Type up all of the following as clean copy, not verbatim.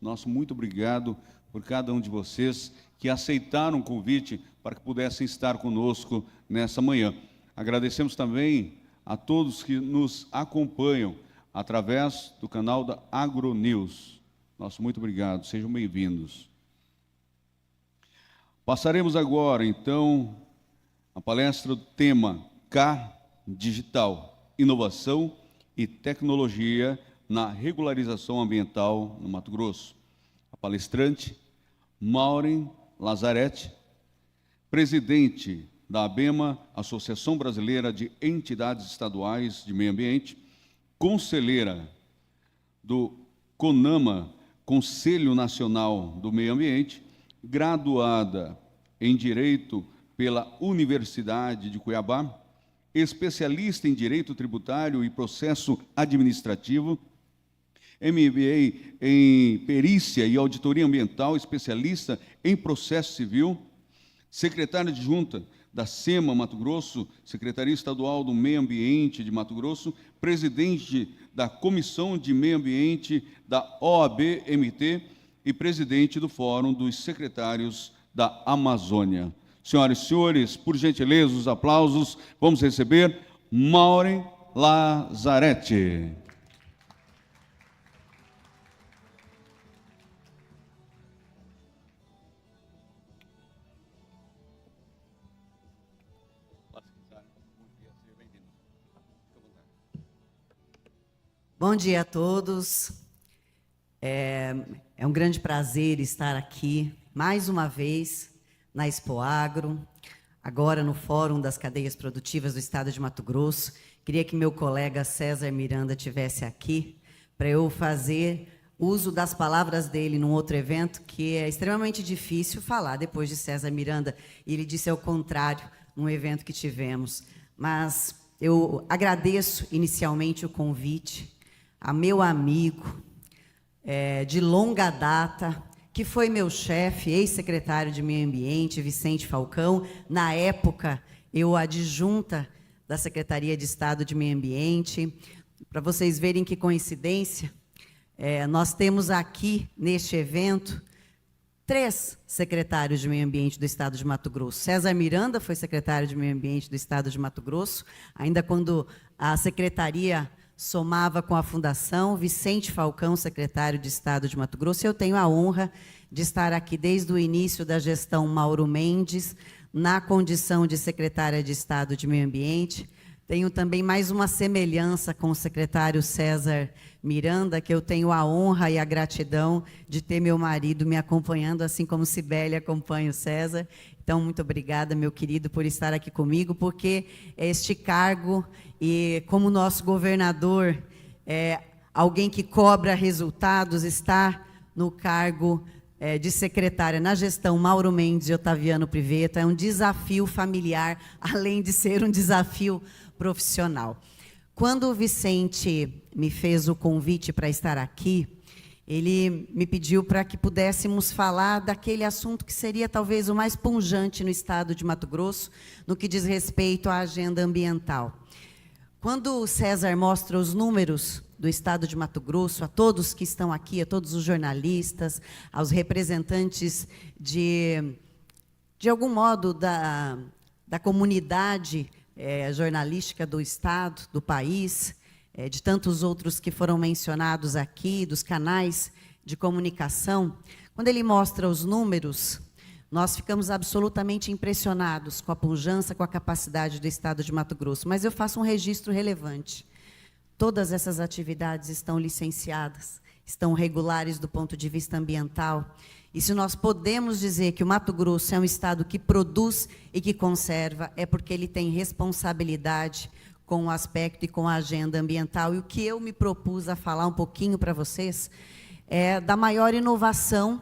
Nosso muito obrigado por cada um de vocês que aceitaram o convite para que pudessem estar conosco nessa manhã. Agradecemos também a todos que nos acompanham através do canal da AgroNews. Nosso muito obrigado, sejam bem-vindos. Passaremos agora, então, a palestra do tema K Digital, Inovação e Tecnologia na Regularização Ambiental no Mato Grosso. A palestrante, Maureen Lazzaretti, presidente da ABEMA, Associação Brasileira de Entidades Estaduais de Meio Ambiente, conselheira do CONAMA, Conselho Nacional do Meio Ambiente, graduada em Direito pela Universidade de Cuiabá, especialista em Direito Tributário e Processo Administrativo, MBA em Perícia e Auditoria Ambiental, especialista em Processo Civil, secretária adjunta da SEMA Mato Grosso, Secretaria Estadual do Meio Ambiente de Mato Grosso, presidente da Comissão de Meio Ambiente da OAB-MT e presidente do Fórum dos Secretários da Amazônia. Senhoras e senhores, por gentileza, os aplausos, vamos receber Maureen Lazzaretti. Bom dia a todos. É um grande prazer estar aqui, mais uma vez, na Expo Agro, agora no Fórum das Cadeias Produtivas do Estado de Mato Grosso. Queria que meu colega César Miranda estivesse aqui, para eu fazer uso das palavras dele num outro evento, que é extremamente difícil falar depois de César Miranda, e ele disse ao contrário, num evento que tivemos. Mas eu agradeço inicialmente o convite a meu amigo de longa data, que foi meu chefe, ex-secretário de Meio Ambiente, Vicente Falcão. Na época, eu adjunta da Secretaria de Estado de Meio Ambiente. Para vocês verem que coincidência, nós temos aqui, neste evento, 3 secretários de Meio Ambiente do Estado de Mato Grosso. César Miranda foi secretário de Meio Ambiente do Estado de Mato Grosso, ainda quando a secretaria somava com a Fundação. Vicente Falcão, secretário de Estado de Mato Grosso. Eu tenho a honra de estar aqui desde o início da gestão Mauro Mendes, na condição de secretária de Estado de Meio Ambiente. Tenho também mais uma semelhança com o secretário César Miranda, que eu tenho a honra e a gratidão de ter meu marido me acompanhando, assim como Cibele acompanha o César. Então, muito obrigada, meu querido, por estar aqui comigo, porque este cargo, e como nosso governador é alguém que cobra resultados, está no cargo de secretária na gestão Mauro Mendes e Otaviano Priveto, é um desafio familiar, além de ser um desafio profissional. Quando o Vicente me fez o convite para estar aqui, ele me pediu para que pudéssemos falar daquele assunto que seria talvez o mais pungente no estado de Mato Grosso, no que diz respeito à agenda ambiental. Quando o César mostra os números do estado de Mato Grosso, a todos que estão aqui, a todos os jornalistas, aos representantes de algum modo, da comunidade jornalística do estado, do país, de tantos outros que foram mencionados aqui, dos canais de comunicação, quando ele mostra os números, nós ficamos absolutamente impressionados com a pujança, com a capacidade do estado de Mato Grosso. Mas eu faço um registro relevante. Todas essas atividades estão licenciadas, estão regulares do ponto de vista ambiental. E se nós podemos dizer que o Mato Grosso é um estado que produz e que conserva, é porque ele tem responsabilidade com o aspecto e com a agenda ambiental. E o que eu me propus a falar um pouquinho para vocês é da maior inovação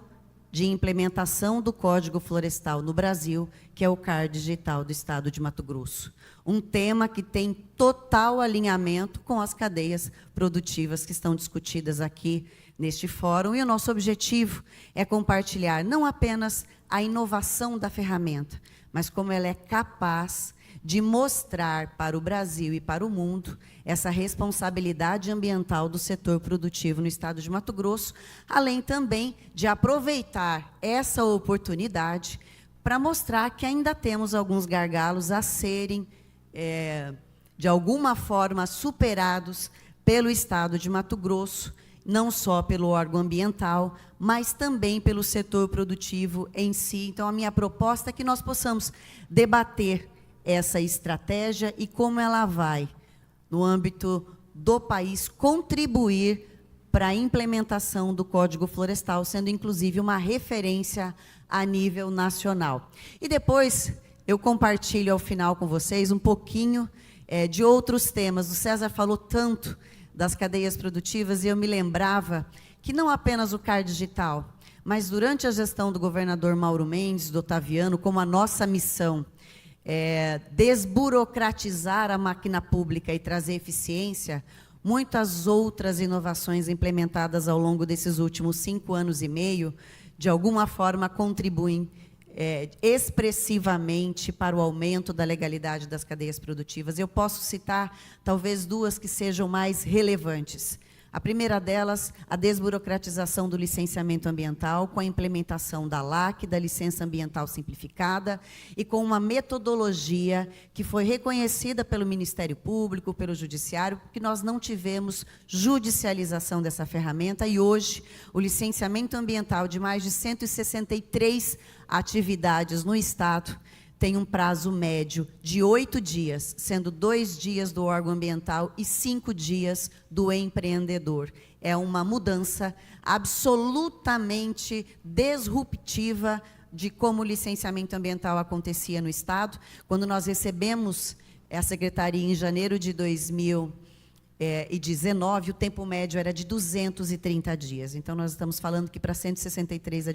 de implementação do Código Florestal no Brasil, que é o CAR Digital do Estado de Mato Grosso. Um tema que tem total alinhamento com as cadeias produtivas que estão discutidas aqui neste fórum, e o nosso objetivo é compartilhar não apenas a inovação da ferramenta, mas como ela é capaz de mostrar para o Brasil e para o mundo essa responsabilidade ambiental do setor produtivo no estado de Mato Grosso, além também de aproveitar essa oportunidade para mostrar que ainda temos alguns gargalos a serem, de alguma forma, superados pelo estado de Mato Grosso, não só pelo órgão ambiental, mas também pelo setor produtivo em si. Então, a minha proposta é que nós possamos debater essa estratégia e como ela vai, no âmbito do país, contribuir para a implementação do Código Florestal, sendo inclusive uma referência a nível nacional. E depois eu compartilho ao final com vocês um pouquinho de outros temas. O César falou tanto das cadeias produtivas e eu me lembrava que não apenas o CAR digital, mas durante a gestão do governador Mauro Mendes, do Otaviano, como a nossa missão desburocratizar a máquina pública e trazer eficiência, muitas outras inovações implementadas ao longo desses últimos 5 anos e meio, de alguma forma contribuem expressivamente para o aumento da legalidade das cadeias produtivas. Eu posso citar, talvez, 2 que sejam mais relevantes. A primeira delas, a desburocratização do licenciamento ambiental, com a implementação da LAC, da Licença Ambiental Simplificada, e com uma metodologia que foi reconhecida pelo Ministério Público, pelo Judiciário, porque nós não tivemos judicialização dessa ferramenta, e hoje o licenciamento ambiental de mais de 163 atividades no Estado tem um prazo médio de 8 dias, sendo 2 dias do órgão ambiental e 5 dias do empreendedor. É uma mudança absolutamente disruptiva de como o licenciamento ambiental acontecia no Estado. Quando nós recebemos a Secretaria em janeiro de 2019, o tempo médio era de 230 dias. Então, nós estamos falando que para 163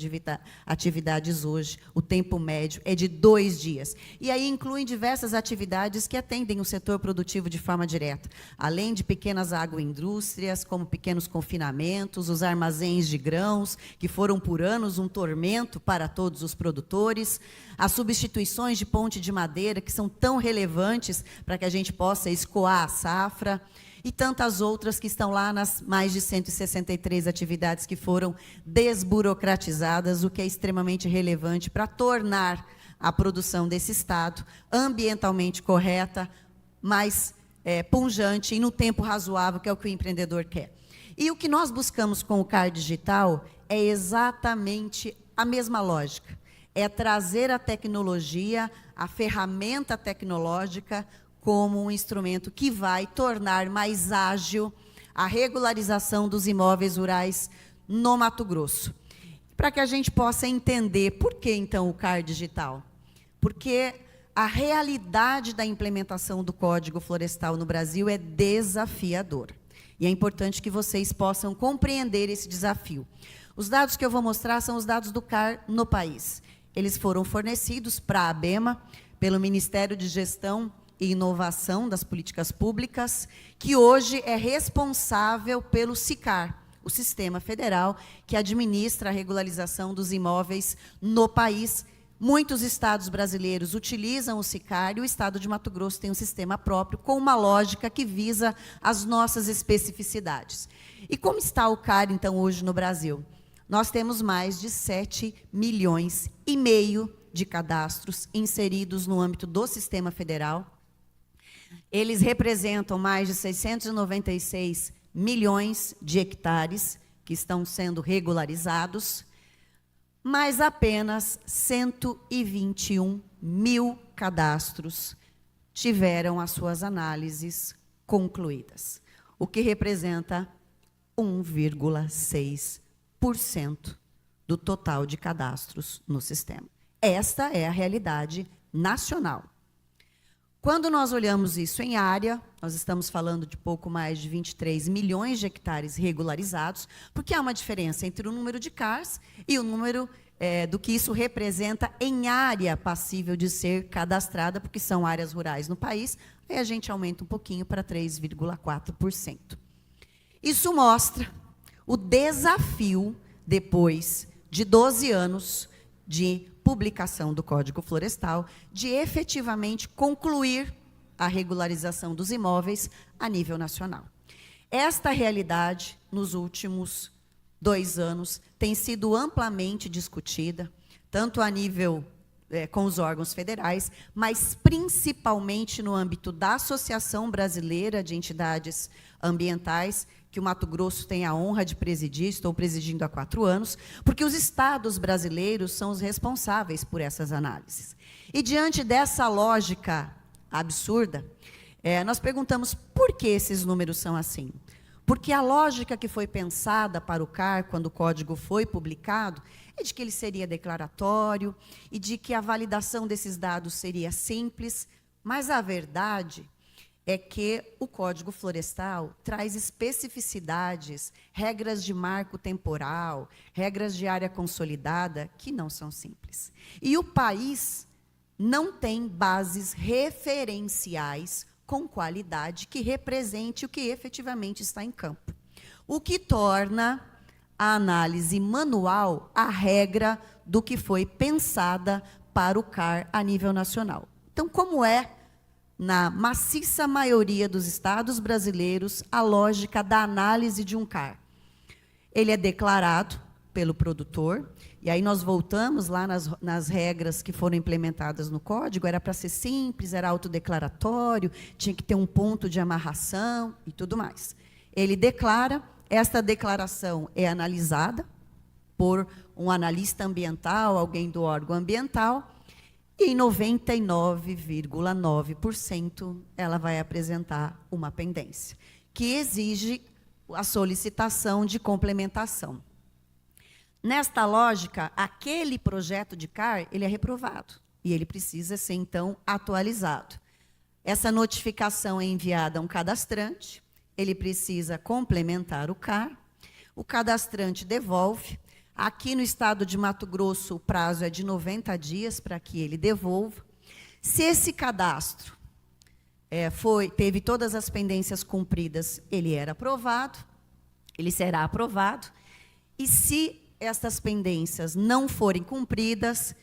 atividades hoje, o tempo médio é de 2 dias. E aí incluem diversas atividades que atendem o setor produtivo de forma direta, além de pequenas agroindústrias, como pequenos confinamentos, os armazéns de grãos, que foram por anos um tormento para todos os produtores, as substituições de ponte de madeira, que são tão relevantes para que a gente possa escoar a safra, e tantas outras que estão lá nas mais de 163 atividades que foram desburocratizadas, o que é extremamente relevante para tornar a produção desse Estado ambientalmente correta, mais pujante e no tempo razoável, que é o que o empreendedor quer. E o que nós buscamos com o CAR Digital é exatamente a mesma lógica, é trazer a tecnologia, a ferramenta tecnológica, como um instrumento que vai tornar mais ágil a regularização dos imóveis rurais no Mato Grosso. Para que a gente possa entender por que, então, o CAR digital. Porque a realidade da implementação do Código Florestal no Brasil é desafiadora. E é importante que vocês possam compreender esse desafio. Os dados que eu vou mostrar são os dados do CAR no país. Eles foram fornecidos para a ABEMA, pelo Ministério de Gestão e Inovação das Políticas Públicas, que hoje é responsável pelo SICAR, o Sistema Federal que administra a regularização dos imóveis no país. Muitos estados brasileiros utilizam o SICAR e o estado de Mato Grosso tem um sistema próprio com uma lógica que visa as nossas especificidades. E como está o CAR, então, hoje no Brasil? Nós temos mais de 7,5 milhões de cadastros inseridos no âmbito do Sistema Federal. Eles representam mais de 696 milhões de hectares que estão sendo regularizados, mas apenas 121 mil cadastros tiveram as suas análises concluídas, o que representa 1,6% do total de cadastros no sistema. Esta é a realidade nacional. Quando nós olhamos isso em área, nós estamos falando de pouco mais de 23 milhões de hectares regularizados, porque há uma diferença entre o número de CARs e o número do que isso representa em área passível de ser cadastrada, porque são áreas rurais no país, aí a gente aumenta um pouquinho para 3,4%. Isso mostra o desafio, depois de 12 anos de publicação do Código Florestal, de efetivamente concluir a regularização dos imóveis a nível nacional. Esta realidade, nos últimos 2 anos, tem sido amplamente discutida, tanto a nível com os órgãos federais, mas principalmente no âmbito da Associação Brasileira de Entidades Ambientais, que o Mato Grosso tem a honra de presidir, estou presidindo há 4 anos, porque os estados brasileiros são os responsáveis por essas análises. E diante dessa lógica absurda, nós perguntamos por que esses números são assim. Porque a lógica que foi pensada para o CAR, quando o código foi publicado, é de que ele seria declaratório e de que a validação desses dados seria simples, mas a verdade é que o Código Florestal traz especificidades, regras de marco temporal, regras de área consolidada, que não são simples. E o país não tem bases referenciais com qualidade que represente o que efetivamente está em campo. O que torna a análise manual a regra do que foi pensada para o CAR a nível nacional. Então, como é, na maciça maioria dos estados brasileiros, a lógica da análise de um CAR? Ele é declarado pelo produtor, e aí nós voltamos lá nas regras que foram implementadas no código, era para ser simples, era autodeclaratório, tinha que ter um ponto de amarração e tudo mais. Ele declara, esta declaração é analisada por um analista ambiental, alguém do órgão ambiental, e em 99,9% ela vai apresentar uma pendência, que exige a solicitação de complementação. Nesta lógica, aquele projeto de CAR, ele é reprovado, e ele precisa ser, então, atualizado. Essa notificação é enviada a um cadastrante, ele precisa complementar o CAR, o cadastrante devolve. Aqui no estado de Mato Grosso, o prazo é de 90 dias para que ele devolva. Se esse cadastro teve todas as pendências cumpridas, ele era aprovado, ele será aprovado, e se estas pendências não forem cumpridas,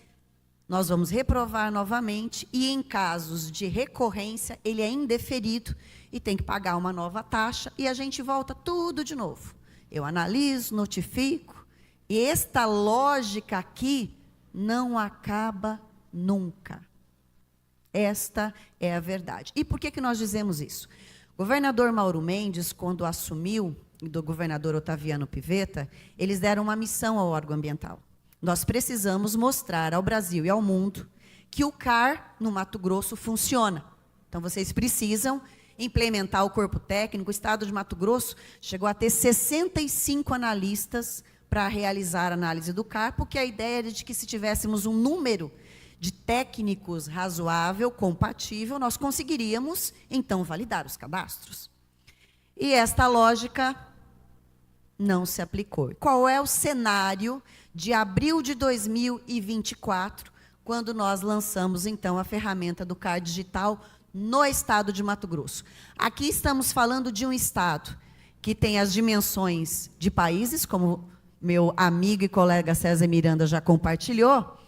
nós vamos reprovar novamente, e em casos de recorrência, ele é indeferido e tem que pagar uma nova taxa, e a gente volta tudo de novo. Eu analiso, notifico, e esta lógica aqui não acaba nunca. Esta é a verdade. E por que nós dizemos isso? O governador Mauro Mendes, quando assumiu, do governador Otaviano Pivetta, eles deram uma missão ao órgão ambiental. Nós precisamos mostrar ao Brasil e ao mundo que o CAR no Mato Grosso funciona. Então, vocês precisam implementar o corpo técnico. O estado de Mato Grosso chegou a ter 65 analistas para realizar a análise do CAR, porque a ideia era de que, se tivéssemos um número de técnicos razoável, compatível, nós conseguiríamos, então, validar os cadastros. E esta lógica não se aplicou. Qual é o cenário de abril de 2024, quando nós lançamos, então, a ferramenta do CAR digital no estado de Mato Grosso? Aqui estamos falando de um estado que tem as dimensões de países, como meu amigo e colega César Miranda já compartilhou,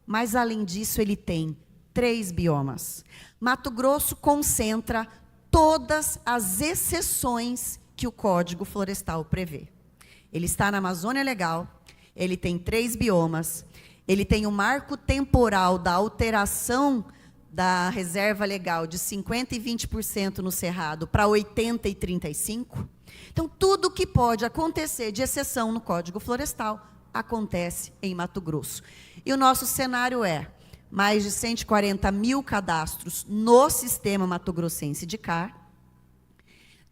mas, além disso, ele tem 3 biomas. Mato Grosso concentra todas as exceções que o Código Florestal prevê. Ele está na Amazônia Legal, ele tem 3 biomas, ele tem o marco temporal da alteração da reserva legal de 50% e 20% no Cerrado para 80% e 35%. Então, tudo que pode acontecer de exceção no Código Florestal acontece em Mato Grosso. E o nosso cenário é mais de 140 mil cadastros no sistema mato-grossense de CAR.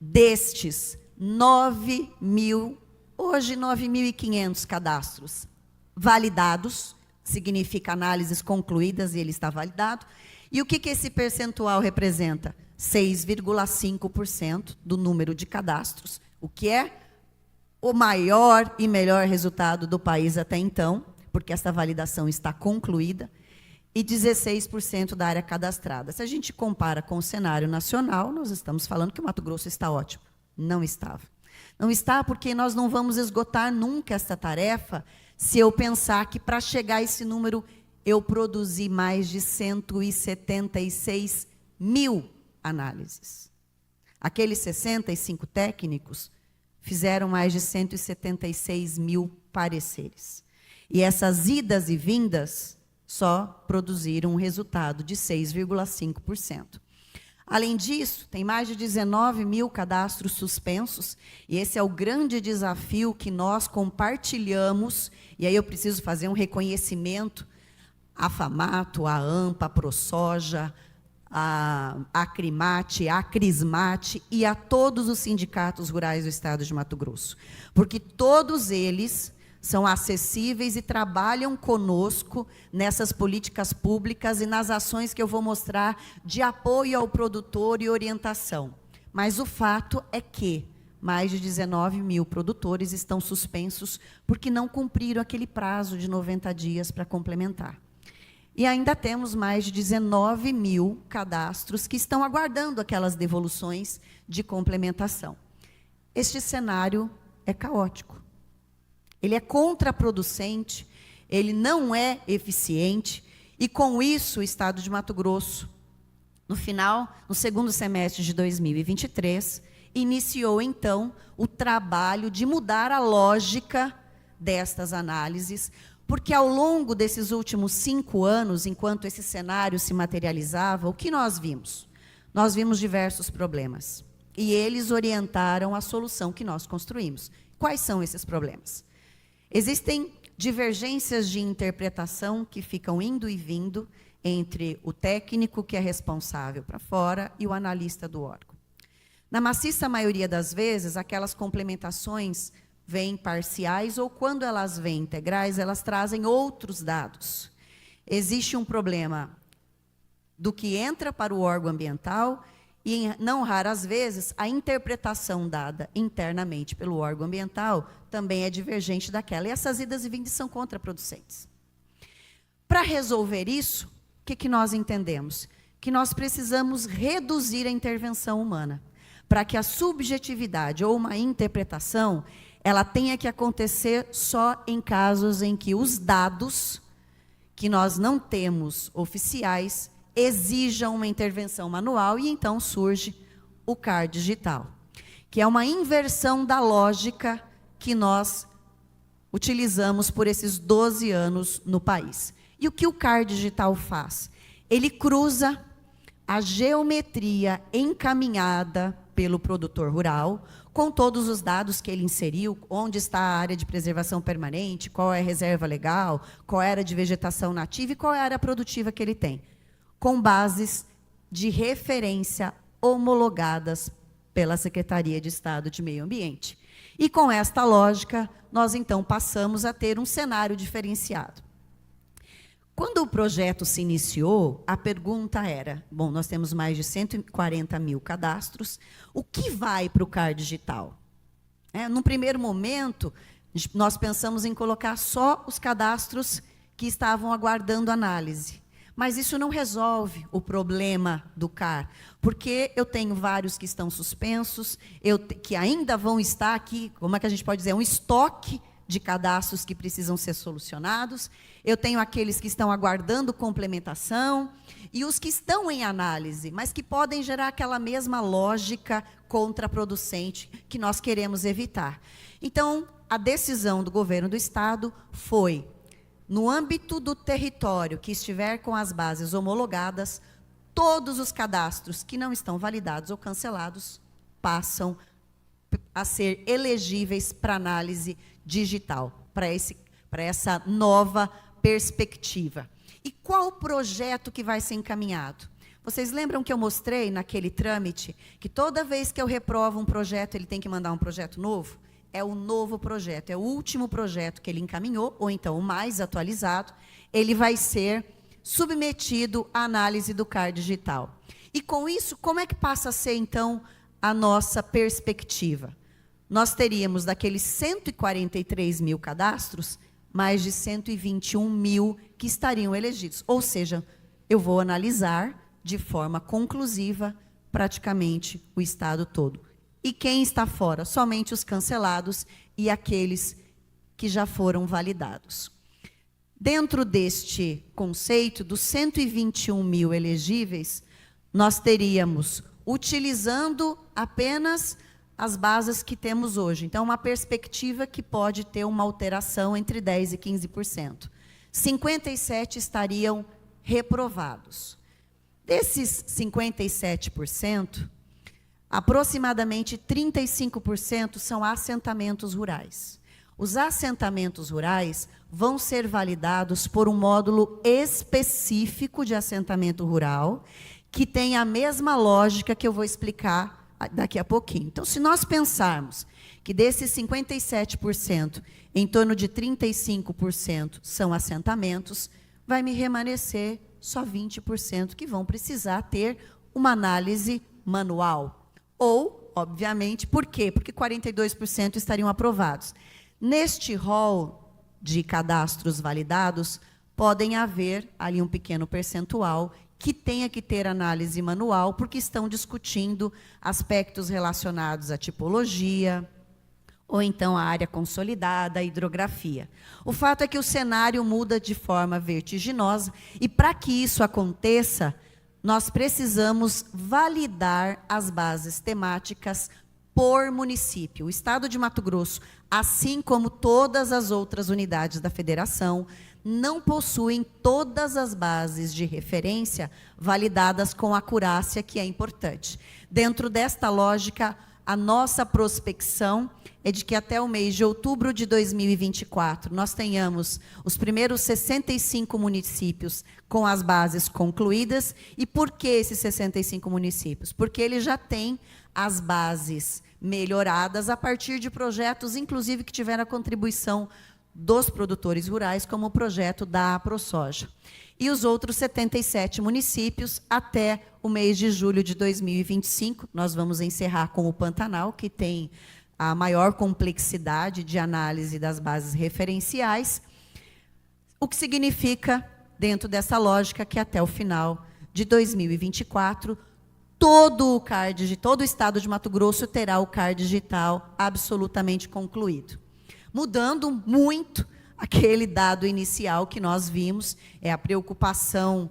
Destes, 9.500 cadastros validados, significa análises concluídas e ele está validado. E o que esse percentual representa? 6,5% do número de cadastros, o que é o maior e melhor resultado do país até então, porque essa validação está concluída, e 16% da área cadastrada. Se a gente compara com o cenário nacional, nós estamos falando que o Mato Grosso está ótimo. Não estava. Não está porque nós não vamos esgotar nunca esta tarefa se eu pensar que para chegar a esse número eu produzi mais de 176 mil análises. Aqueles 65 técnicos fizeram mais de 176 mil pareceres. E essas idas e vindas só produziram um resultado de 6,5%. Além disso, tem mais de 19 mil cadastros suspensos, e esse é o grande desafio que nós compartilhamos, e aí eu preciso fazer um reconhecimento à FAMATO, à AMPA, à ProSoja, à Acrimate, à Crismate e a todos os sindicatos rurais do estado de Mato Grosso, porque todos eles são acessíveis e trabalham conosco nessas políticas públicas e nas ações que eu vou mostrar de apoio ao produtor e orientação. Mas o fato é que mais de 19 mil produtores estão suspensos porque não cumpriram aquele prazo de 90 dias para complementar. E ainda temos mais de 19 mil cadastros que estão aguardando aquelas devoluções de complementação. Este cenário é caótico. Ele é contraproducente, ele não é eficiente, e com isso o estado de Mato Grosso, no segundo semestre de 2023, iniciou então o trabalho de mudar a lógica destas análises, porque ao longo desses últimos 5 anos, enquanto esse cenário se materializava, o que nós vimos? Nós vimos diversos problemas, e eles orientaram a solução que nós construímos. Quais são esses problemas? Existem divergências de interpretação que ficam indo e vindo entre o técnico que é responsável para fora e o analista do órgão. Na maciça maioria das vezes, aquelas complementações vêm parciais ou, quando elas vêm integrais, elas trazem outros dados. Existe um problema do que entra para o órgão ambiental e, não raras vezes, a interpretação dada internamente pelo órgão ambiental também é divergente daquela. E essas idas e vindas são contraproducentes. Para resolver isso, o que nós entendemos? Que nós precisamos reduzir a intervenção humana, para que a subjetividade ou uma interpretação, ela tenha que acontecer só em casos em que os dados, que nós não temos oficiais, exijam uma intervenção manual, e então surge o CAR digital, que é uma inversão da lógica que nós utilizamos por esses 12 anos no país. E o que o CAR digital faz? Ele cruza a geometria encaminhada pelo produtor rural, com todos os dados que ele inseriu, onde está a área de preservação permanente, qual é a reserva legal, qual é a área de vegetação nativa e qual é a área produtiva que ele tem, com bases de referência homologadas pela Secretaria de Estado de Meio Ambiente. E com esta lógica, nós então passamos a ter um cenário diferenciado. Quando o projeto se iniciou, a pergunta era, bom, nós temos mais de 140 mil cadastros, o que vai para o CAR digital? Num primeiro momento, nós pensamos em colocar só os cadastros que estavam aguardando análise. Mas isso não resolve o problema do CAR, porque eu tenho vários que estão suspensos, que ainda vão estar aqui, como é que a gente pode dizer, um estoque de cadastros que precisam ser solucionados, eu tenho aqueles que estão aguardando complementação, e os que estão em análise, mas que podem gerar aquela mesma lógica contraproducente que nós queremos evitar. Então, a decisão do governo do estado foi, no âmbito do território que estiver com as bases homologadas, todos os cadastros que não estão validados ou cancelados passam a ser elegíveis para análise digital, para essa nova perspectiva. E qual o projeto que vai ser encaminhado? Vocês lembram que eu mostrei naquele trâmite que toda vez que eu reprovo um projeto, ele tem que mandar um projeto novo? É o novo projeto, é o último projeto que ele encaminhou, ou então o mais atualizado, ele vai ser submetido à análise do CAR digital. E com isso, como é que passa a ser, então, a nossa perspectiva? Nós teríamos, daqueles 143 mil cadastros, mais de 121 mil que estariam elegidos. Ou seja, eu vou analisar de forma conclusiva praticamente o estado todo. E quem está fora? Somente os cancelados e aqueles que já foram validados. Dentro deste conceito, dos 121 mil elegíveis, nós teríamos, utilizando apenas as bases que temos hoje. Então, uma perspectiva que pode ter uma alteração entre 10% e 15%. 57 estariam reprovados. Desses 57%, aproximadamente 35% são assentamentos rurais. Os assentamentos rurais vão ser validados por um módulo específico de assentamento rural, que tem a mesma lógica que eu vou explicar daqui a pouquinho. Então, se nós pensarmos que desses 57%, em torno de 35% são assentamentos, vai me remanescer só 20% que vão precisar ter uma análise manual. Ou, obviamente, por quê? Porque 42% estariam aprovados. Neste rol de cadastros validados, podem haver ali um pequeno percentual que tenha que ter análise manual, porque estão discutindo aspectos relacionados à tipologia, ou então à área consolidada, à hidrografia. O fato é que o cenário muda de forma vertiginosa, e para que isso aconteça, nós precisamos validar as bases temáticas por município. O Estado de Mato Grosso, assim como todas as outras unidades da federação, não possuem todas as bases de referência validadas com acurácia, que é importante. Dentro desta lógica, a nossa prospecção é de que até o mês de outubro de 2024, nós tenhamos os primeiros 65 municípios com as bases concluídas. E por que esses 65 municípios? Porque eles já têm as bases melhoradas a partir de projetos, inclusive, que tiveram a contribuição dos produtores rurais, como o projeto da AproSoja. E os outros 77 municípios, até o mês de julho de 2025, nós vamos encerrar com o Pantanal, que tem a maior complexidade de análise das bases referenciais, o que significa, dentro dessa lógica, que até o final de 2024, todo o CAR, todo o Estado de Mato Grosso terá o CAR digital absolutamente concluído. Mudando muito aquele dado inicial que nós vimos, é a preocupação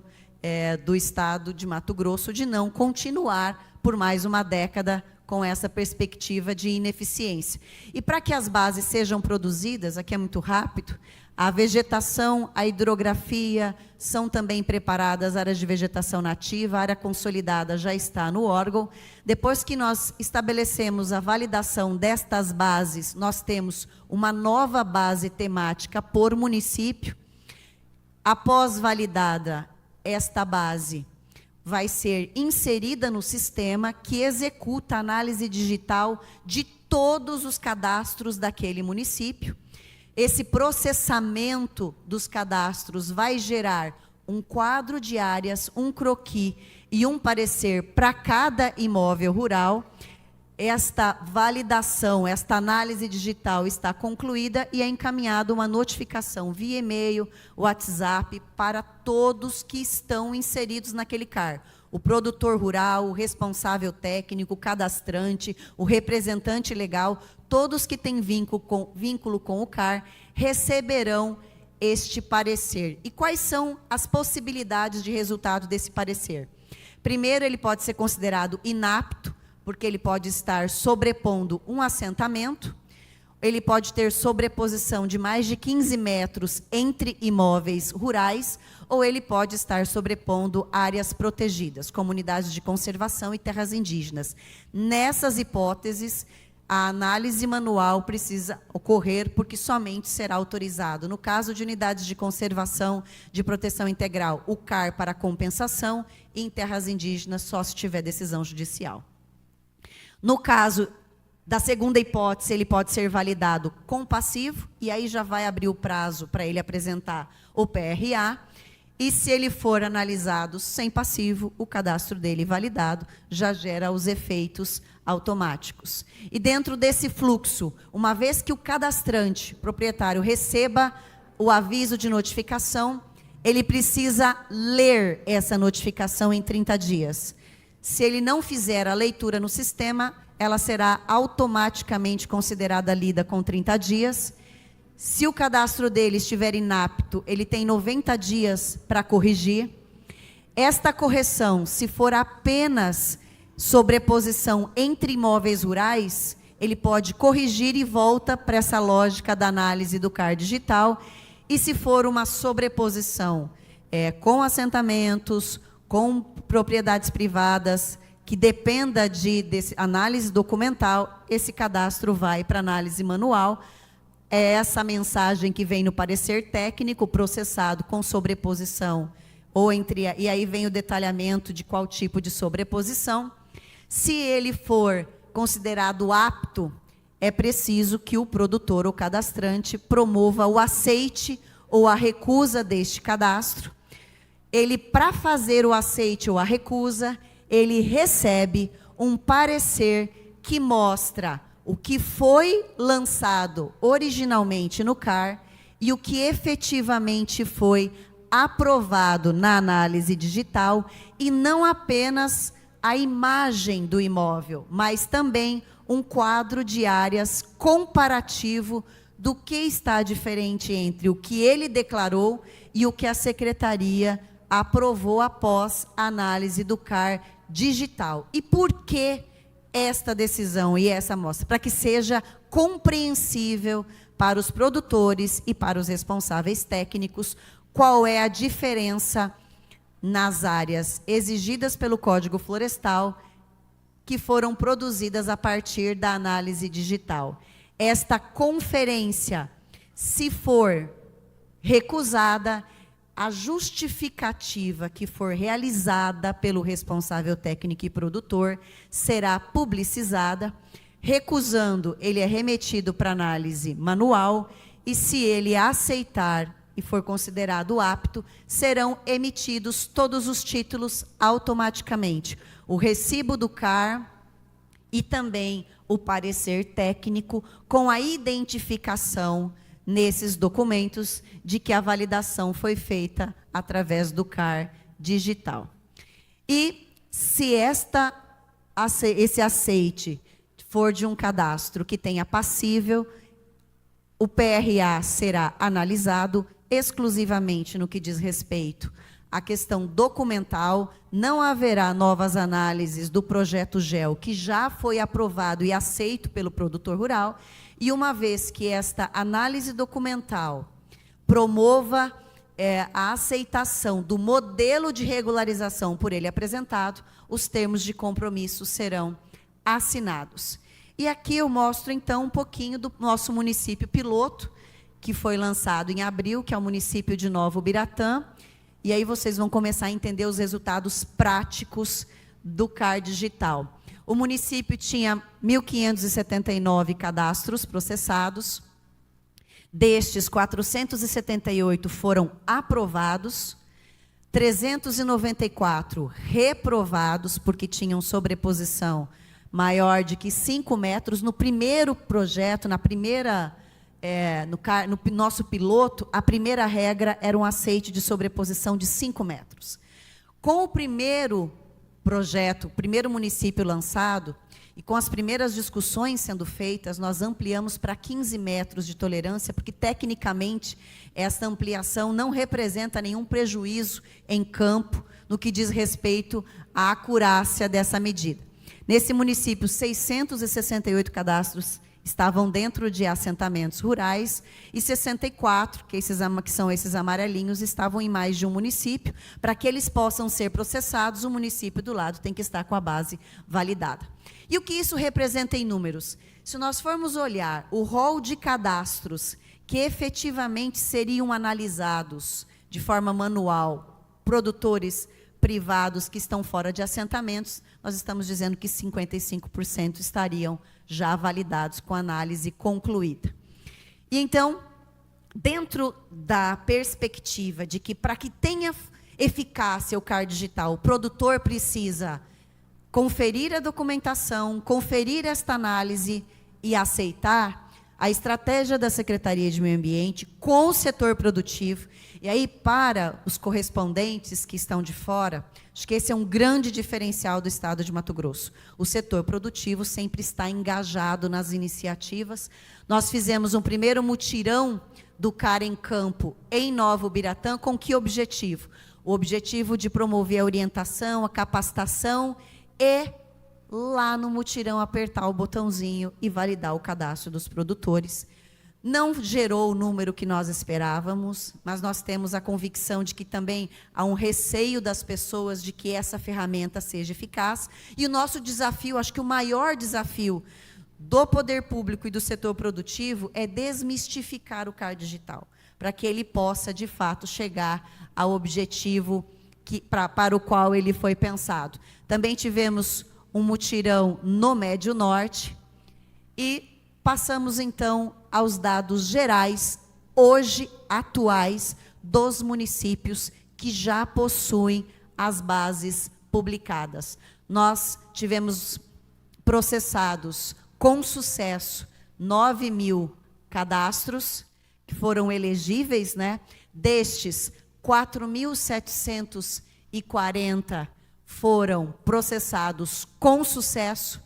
do Estado de Mato Grosso de não continuar por mais uma década com essa perspectiva de ineficiência. E para que as bases sejam produzidas, aqui é muito rápido, a vegetação, a hidrografia são também preparadas, áreas de vegetação nativa, a área consolidada já está no órgão. Depois que nós estabelecemos a validação destas bases, nós temos uma nova base temática por município. Após validada esta base, vai ser inserida no sistema que executa a análise digital de todos os cadastros daquele município. Esse processamento dos cadastros vai gerar um quadro de áreas, um croquis e um parecer para cada imóvel rural. Esta validação, esta análise digital está concluída e é encaminhada uma notificação via e-mail, WhatsApp, para todos que estão inseridos naquele CAR. O produtor rural, o responsável técnico, o cadastrante, o representante legal, todos que têm vínculo com o CAR, receberão este parecer. E quais são as possibilidades de resultado desse parecer? Primeiro, ele pode ser considerado inapto, porque ele pode estar sobrepondo um assentamento, ele pode ter sobreposição de mais de 15 metros entre imóveis rurais, ou ele pode estar sobrepondo áreas protegidas, comunidades de conservação e terras indígenas. Nessas hipóteses, a análise manual precisa ocorrer, porque somente será autorizado, no caso de unidades de conservação de proteção integral, o CAR para compensação, e em terras indígenas só se tiver decisão judicial. No caso da segunda hipótese, ele pode ser validado com passivo, e aí já vai abrir o prazo para ele apresentar o PRA, e se ele for analisado sem passivo, o cadastro dele validado já gera os efeitos automáticos. E dentro desse fluxo, uma vez que o cadastrante, proprietário, receba o aviso de notificação, ele precisa ler essa notificação em 30 dias. Se ele não fizer a leitura no sistema, ela será automaticamente considerada lida com 30 dias. Se o cadastro dele estiver inapto, ele tem 90 dias para corrigir. Esta correção, se for apenas sobreposição entre imóveis rurais, ele pode corrigir e volta para essa lógica da análise do CAR digital. E se for uma sobreposição com assentamentos, com propriedades privadas, que dependa de análise documental, esse cadastro vai para análise manual. É essa mensagem que vem no parecer técnico, processado com sobreposição, e aí vem o detalhamento de qual tipo de sobreposição. Se ele for considerado apto, é preciso que o produtor ou cadastrante promova o aceite ou a recusa deste cadastro. Ele, para fazer o aceite ou a recusa, ele recebe um parecer que mostra o que foi lançado originalmente no CAR e o que efetivamente foi aprovado na análise digital, e não apenas a imagem do imóvel, mas também um quadro de áreas comparativo do que está diferente entre o que ele declarou e o que a secretaria aprovou após a análise do CAR digital. E por que esta decisão e essa amostra? Para que seja compreensível para os produtores e para os responsáveis técnicos qual é a diferença nas áreas exigidas pelo Código Florestal que foram produzidas a partir da análise digital. Esta conferência, se for recusada, a justificativa que for realizada pelo responsável técnico e produtor será publicizada. Recusando, ele é remetido para análise manual, e se ele aceitar e for considerado apto, serão emitidos todos os títulos automaticamente. O recibo do CAR e também o parecer técnico, com a identificação nesses documentos de que a validação foi feita através do CAR digital. E se esse aceite for de um cadastro que tenha passível, o PRA será analisado exclusivamente no que diz respeito à questão documental. Não haverá novas análises do projeto GEL, que já foi aprovado e aceito pelo produtor rural, e uma vez que esta análise documental promova a aceitação do modelo de regularização por ele apresentado, os termos de compromisso serão assinados. E aqui eu mostro, então, um pouquinho do nosso município piloto, que foi lançado em abril, que é o município de Nova Ubiratã, e aí vocês vão começar a entender os resultados práticos do CAR digital. O município tinha 1.579 cadastros processados, destes 478 foram aprovados, 394 reprovados, porque tinham sobreposição maior de que 5 metros. No primeiro projeto, no nosso piloto, a primeira regra era um aceite de sobreposição de 5 metros. Com o primeiro projeto, o primeiro município lançado, e com as primeiras discussões sendo feitas, nós ampliamos para 15 metros de tolerância, porque, tecnicamente, essa ampliação não representa nenhum prejuízo em campo, no que diz respeito à acurácia dessa medida. Nesse município, 668 cadastros estavam dentro de assentamentos rurais, e 64, que são esses amarelinhos, estavam em mais de um município. Para que eles possam ser processados, o município do lado tem que estar com a base validada. E o que isso representa em números? Se nós formos olhar o rol de cadastros que efetivamente seriam analisados de forma manual, produtores privados que estão fora de assentamentos, nós estamos dizendo que 55% estariam já validados com análise concluída. E então, dentro da perspectiva de que, para que tenha eficácia o CAR digital, o produtor precisa conferir a documentação, conferir esta análise e aceitar, a estratégia da Secretaria de Meio Ambiente com o setor produtivo. E aí, para os correspondentes que estão de fora, acho que esse é um grande diferencial do Estado de Mato Grosso. O setor produtivo sempre está engajado nas iniciativas. Nós fizemos um primeiro mutirão do CAR em Campo em Nova Ubiratã, com que objetivo? O objetivo de promover a orientação, a capacitação e, lá no mutirão, apertar o botãozinho e validar o cadastro dos produtores. Não gerou o número que nós esperávamos, mas nós temos a convicção de que também há um receio das pessoas de que essa ferramenta seja eficaz. E o nosso desafio, acho que o maior desafio do poder público e do setor produtivo é desmistificar o CAR digital, para que ele possa, de fato, chegar ao objetivo para o qual ele foi pensado. Também tivemos um mutirão no Médio Norte e passamos, então, aos dados gerais, hoje atuais, dos municípios que já possuem as bases publicadas. Nós tivemos processados, com sucesso, 9.000 cadastros, que foram elegíveis, né? Destes, 4.740 foram processados com sucesso,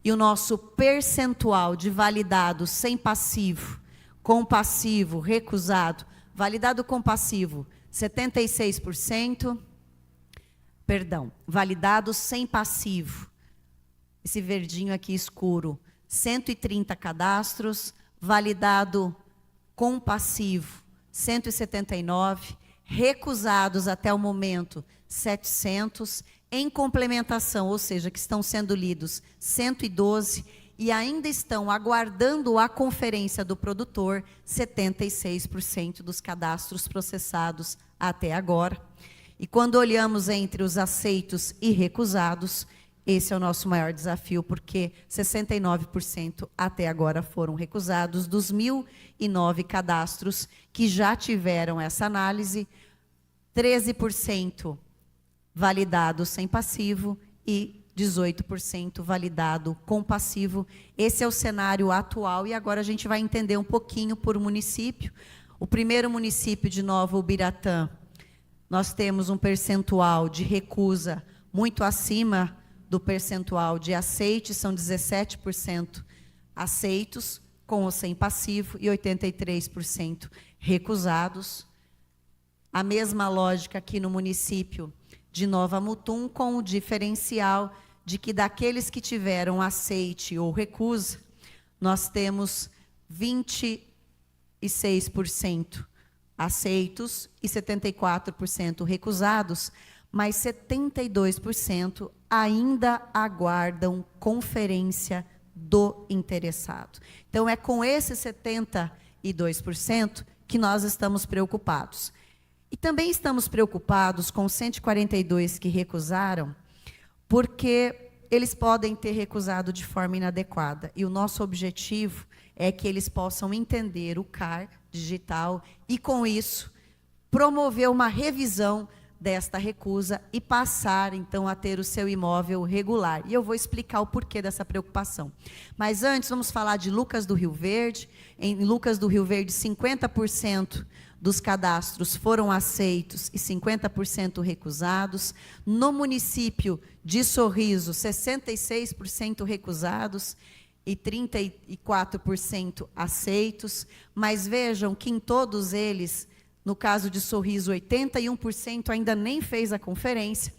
e o nosso percentual de validados sem passivo, com passivo, recusado, validado com passivo, 76%, perdão, validados sem passivo, esse verdinho aqui escuro, 130 cadastros, validado com passivo, 179, recusados até o momento, 700, em complementação, ou seja, que estão sendo lidos, 112, e ainda estão aguardando a conferência do produtor, 76% dos cadastros processados até agora. E quando olhamos entre os aceitos e recusados, esse é o nosso maior desafio, porque 69% até agora foram recusados. Dos 1.009 cadastros que já tiveram essa análise, 13% validado sem passivo e 18% validado com passivo. Esse é o cenário atual, e agora a gente vai entender um pouquinho por município. O primeiro município de Nova Ubiratã, nós temos um percentual de recusa muito acima do percentual de aceite, são 17% aceitos, com ou sem passivo, e 83% recusados. A mesma lógica aqui no município de Nova Mutum, com o diferencial de que daqueles que tiveram aceite ou recusa, nós temos 26% aceitos e 74% recusados, mas 72% ainda aguardam conferência do interessado. Então, é com esses 72% que nós estamos preocupados. E também estamos preocupados com 142 que recusaram, porque eles podem ter recusado de forma inadequada. E o nosso objetivo é que eles possam entender o CAR digital e, com isso, promover uma revisão desta recusa e passar, então, a ter o seu imóvel regular. E eu vou explicar o porquê dessa preocupação. Mas antes, vamos falar de Lucas do Rio Verde. Em Lucas do Rio Verde, 50% dos cadastros foram aceitos e 50% recusados. No município de Sorriso, 66% recusados e 34% aceitos. Mas vejam que em todos eles, no caso de Sorriso, 81% ainda nem fez a conferência.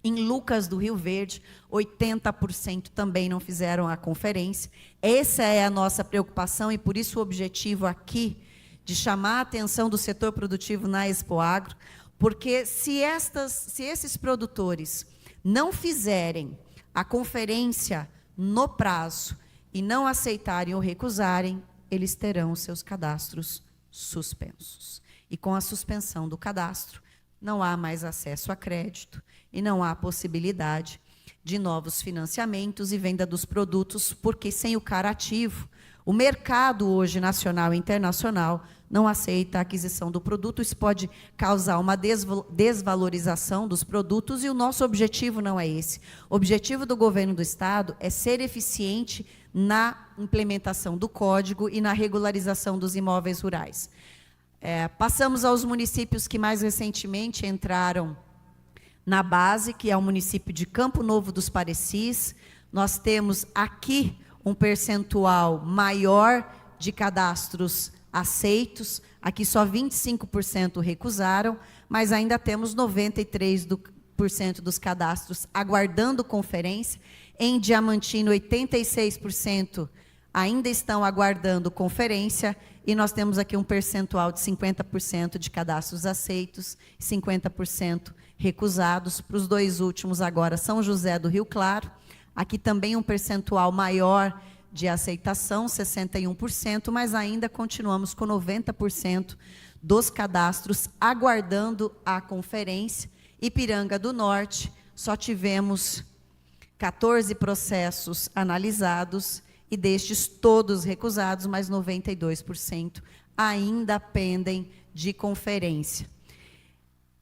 Em Lucas do Rio Verde, 80% também não fizeram a conferência. Essa é a nossa preocupação, e por isso o objetivo aqui de chamar a atenção do setor produtivo na Expoagro, porque se esses produtores não fizerem a conferência no prazo e não aceitarem ou recusarem, eles terão seus cadastros suspensos. E com a suspensão do cadastro, não há mais acesso a crédito e não há possibilidade de novos financiamentos e venda dos produtos, porque sem o CAR ativo, o mercado hoje nacional e internacional não aceita a aquisição do produto. Isso pode causar uma desvalorização dos produtos, e o nosso objetivo não é esse. O objetivo do governo do Estado é ser eficiente na implementação do código e na regularização dos imóveis rurais. Passamos aos municípios que mais recentemente entraram na base, que é o município de Campo Novo dos Parecis. Nós temos aqui um percentual maior de cadastros aceitos, aqui só 25% recusaram, mas ainda temos 93% dos cadastros aguardando conferência. Em Diamantino, 86% ainda estão aguardando conferência, e nós temos aqui um percentual de 50% de cadastros aceitos, 50% recusados. Para os dois últimos agora, São José do Rio Claro, aqui também um percentual maior de aceitação, 61%, mas ainda continuamos com 90% dos cadastros aguardando a conferência. Ipiranga do Norte, só tivemos 14 processos analisados, e destes todos recusados, mas 92% ainda pendem de conferência.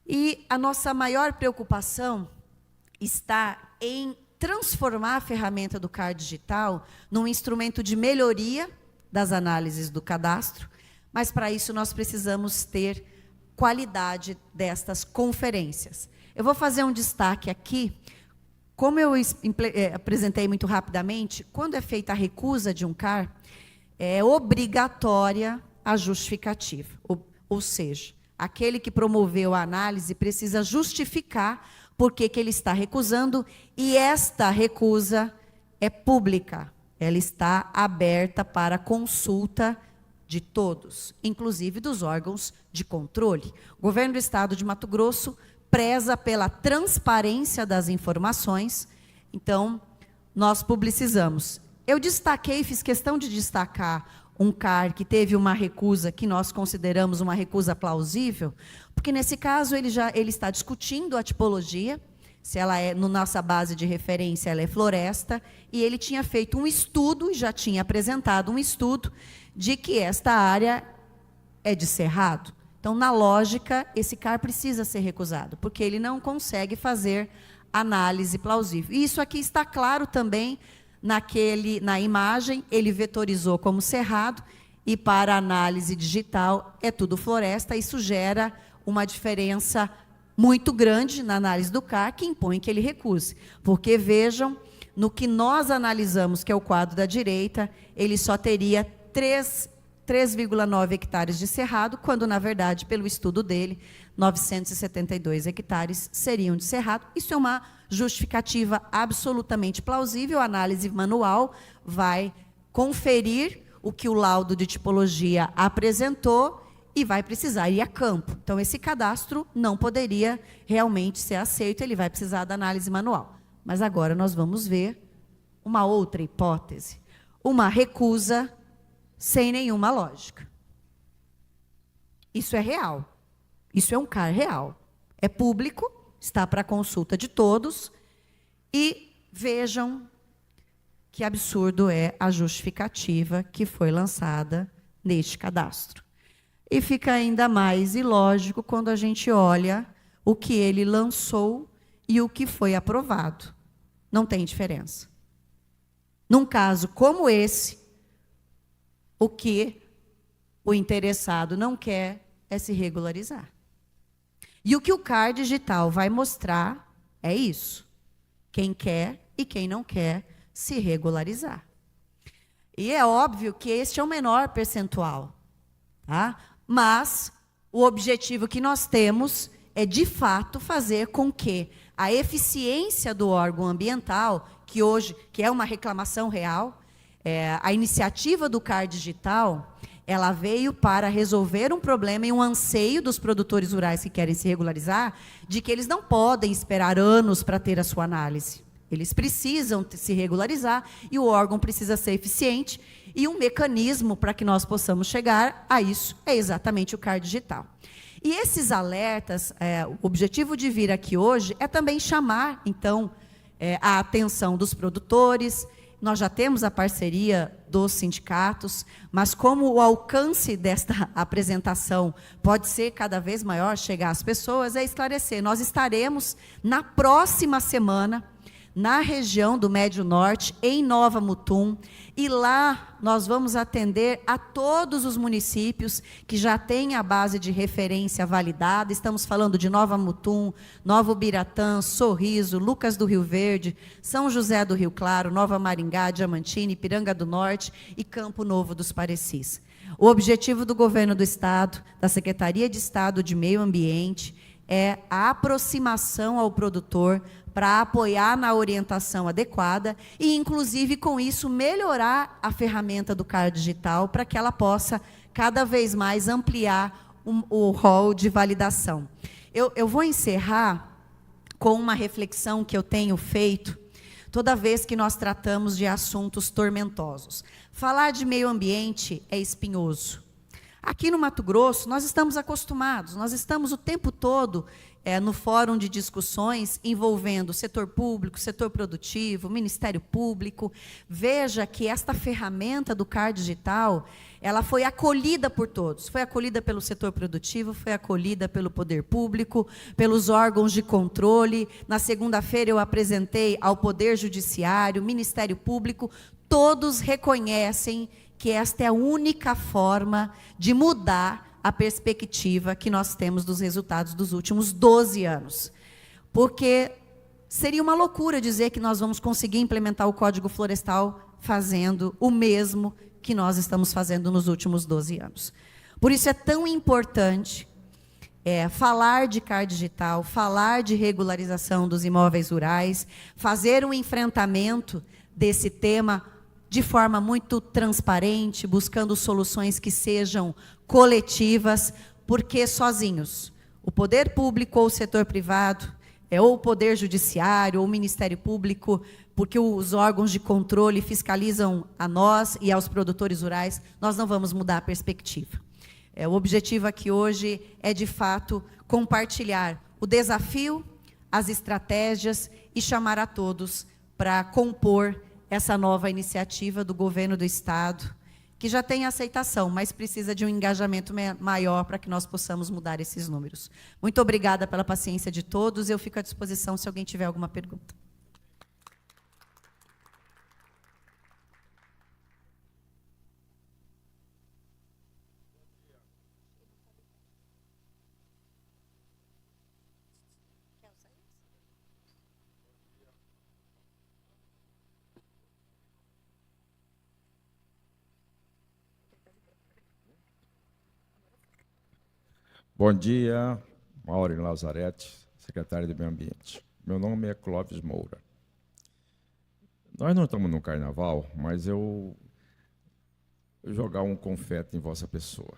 E a nossa maior preocupação está em transformar a ferramenta do CAR digital num instrumento de melhoria das análises do cadastro, mas para isso nós precisamos ter qualidade destas conferências. Eu vou fazer um destaque aqui. Como eu apresentei muito rapidamente, quando é feita a recusa de um CAR, é obrigatória a justificativa. Ou seja, aquele que promoveu a análise precisa justificar por que ele está recusando, e esta recusa é pública. Ela está aberta para consulta de todos, inclusive dos órgãos de controle. O governo do Estado de Mato Grosso preza pela transparência das informações, então nós publicizamos. Eu destaquei, fiz questão de destacar um CAR que teve uma recusa que nós consideramos uma recusa plausível, porque nesse caso ele está discutindo a tipologia, se ela é, na nossa base de referência, ela é floresta, e ele tinha feito um estudo, já tinha apresentado um estudo, de que esta área é de cerrado. Então, na lógica, esse CAR precisa ser recusado, porque ele não consegue fazer análise plausível. E isso aqui está claro também na imagem, ele vetorizou como cerrado, e para análise digital é tudo floresta. Isso gera uma diferença muito grande na análise do CAR, que impõe que ele recuse. Porque, vejam, no que nós analisamos, que é o quadro da direita, ele só teria 3,9 hectares de cerrado, quando, na verdade, pelo estudo dele, 972 hectares seriam de cerrado. Isso é uma justificativa absolutamente plausível. A análise manual vai conferir o que o laudo de tipologia apresentou e vai precisar ir a campo. Então, esse cadastro não poderia realmente ser aceito, ele vai precisar da análise manual. Mas agora nós vamos ver uma outra hipótese, uma recusa sem nenhuma lógica. Isso é real. Isso é um CAR real. É público, está para consulta de todos, e vejam que absurdo é a justificativa que foi lançada neste cadastro. E fica ainda mais ilógico quando a gente olha o que ele lançou e o que foi aprovado. Não tem diferença. Num caso como esse, o que o interessado não quer é se regularizar. E o que o CAR digital vai mostrar é isso. Quem quer e quem não quer se regularizar. E é óbvio que este é o menor percentual, tá? Mas o objetivo que nós temos é, de fato, fazer com que a eficiência do órgão ambiental, que é uma reclamação real, a iniciativa do CAR digital, ela veio para resolver um problema e um anseio dos produtores rurais que querem se regularizar, de que eles não podem esperar anos para ter a sua análise. Eles precisam se regularizar e o órgão precisa ser eficiente, e um mecanismo para que nós possamos chegar a isso é exatamente o CAR digital. E esses alertas, o objetivo de vir aqui hoje é também chamar, então, a atenção dos produtores. Nós já temos a parceria dos sindicatos, mas como o alcance desta apresentação pode ser cada vez maior, chegar às pessoas, é esclarecer. Nós estaremos, na próxima semana, na região do Médio Norte, em Nova Mutum, e lá nós vamos atender a todos os municípios que já têm a base de referência validada. Estamos falando de Nova Mutum, Nova Ubiratã, Sorriso, Lucas do Rio Verde, São José do Rio Claro, Nova Maringá, Diamantino, Ipiranga do Norte e Campo Novo dos Parecis. O objetivo do governo do Estado, da Secretaria de Estado de Meio Ambiente, é a aproximação ao produtor para apoiar na orientação adequada e, inclusive, com isso, melhorar a ferramenta do CAR digital para que ela possa, cada vez mais, ampliar o rol de validação. Eu vou encerrar com uma reflexão que eu tenho feito toda vez que nós tratamos de assuntos tormentosos. Falar de meio ambiente é espinhoso. Aqui no Mato Grosso, nós estamos acostumados, nós estamos o tempo todo no fórum de discussões envolvendo o setor público, setor produtivo, Ministério Público. Veja que esta ferramenta do CAR digital, ela foi acolhida por todos. Foi acolhida pelo setor produtivo, foi acolhida pelo poder público, pelos órgãos de controle. Na segunda-feira eu apresentei ao Poder Judiciário, Ministério Público, todos reconhecem que esta é a única forma de mudar a perspectiva que nós temos dos resultados dos últimos 12 anos. Porque seria uma loucura dizer que nós vamos conseguir implementar o Código Florestal fazendo o mesmo que nós estamos fazendo nos últimos 12 anos. Por isso é tão importante falar de CAR digital, falar de regularização dos imóveis rurais, fazer um enfrentamento desse tema de forma muito transparente, buscando soluções que sejam coletivas, porque sozinhos, o poder público ou o setor privado, ou o poder judiciário, ou o Ministério Público, porque os órgãos de controle fiscalizam a nós e aos produtores rurais, nós não vamos mudar a perspectiva. O objetivo aqui hoje é, de fato, compartilhar o desafio, as estratégias e chamar a todos para compor essa nova iniciativa do governo do Estado, que já tem aceitação, mas precisa de um engajamento maior para que nós possamos mudar esses números. Muito obrigada pela paciência de todos. Eu fico à disposição se alguém tiver alguma pergunta. Bom dia, Maureen Lazarete, secretária de Meio Ambiente. Meu nome é Clóvis Moura. Nós não estamos no carnaval, mas eu vou jogar um confete em vossa pessoa.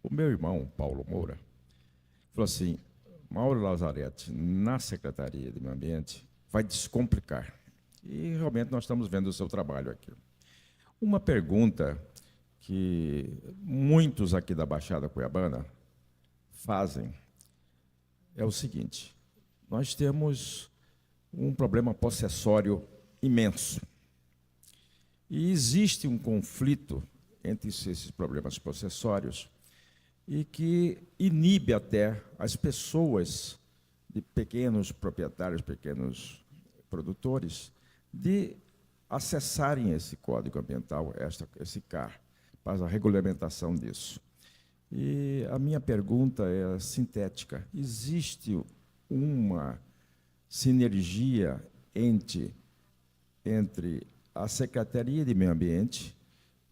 O meu irmão, Paulo Moura, falou assim: Maureen Lazarete, na Secretaria de Meio Ambiente, vai descomplicar. E realmente nós estamos vendo o seu trabalho aqui. Uma pergunta que muitos aqui da Baixada Cuiabana fazem é o seguinte: nós temos um problema possessório imenso. E existe um conflito entre esses problemas possessórios e que inibe até as pessoas de pequenos proprietários, pequenos produtores, de acessarem esse Código Ambiental, esse CAR, para a regulamentação disso. E a minha pergunta é sintética: existe uma sinergia entre a Secretaria de Meio Ambiente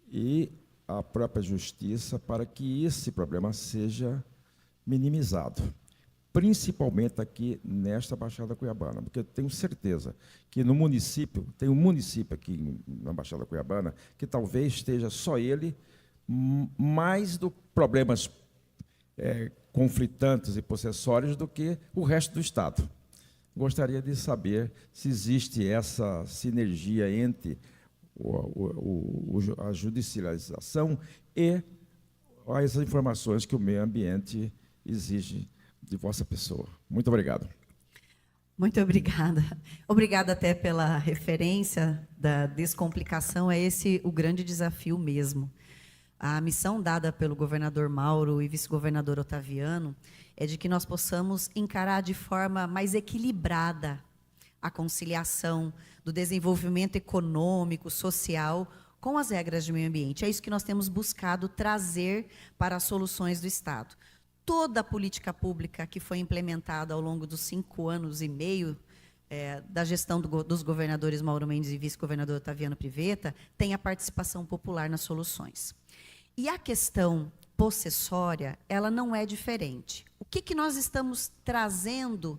e a própria Justiça para que esse problema seja minimizado, principalmente aqui nesta Baixada Cuiabana, porque eu tenho certeza que no município, tem um município aqui na Baixada Cuiabana que talvez esteja só ele mais do problemas conflitantes e possessórios do que o resto do Estado. Gostaria de saber se existe essa sinergia entre a judicialização e as informações que o meio ambiente exige de vossa pessoa. Muito obrigado. Muito obrigada. Obrigada até pela referência da descomplicação. É esse o grande desafio mesmo. A missão dada pelo governador Mauro e vice-governador Otaviano é de que nós possamos encarar de forma mais equilibrada a conciliação do desenvolvimento econômico, social, com as regras de meio ambiente. É isso que nós temos buscado trazer para as soluções do Estado. Toda a política pública que foi implementada ao longo dos 5 anos e meio da gestão dos governadores Mauro Mendes e vice-governador Otaviano Pivetta tem a participação popular nas soluções. E a questão possessória, ela não é diferente. O que nós estamos trazendo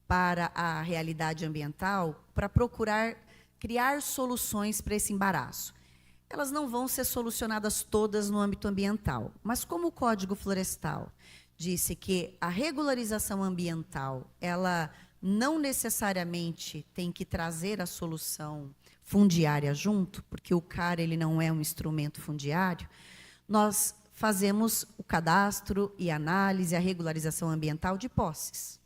para a realidade ambiental para procurar criar soluções para esse embaraço? Elas não vão ser solucionadas todas no âmbito ambiental, mas como o Código Florestal disse que a regularização ambiental, ela não necessariamente tem que trazer a solução fundiária junto, porque o CAR ele não é um instrumento fundiário, nós fazemos o cadastro e análise, a regularização ambiental de posses.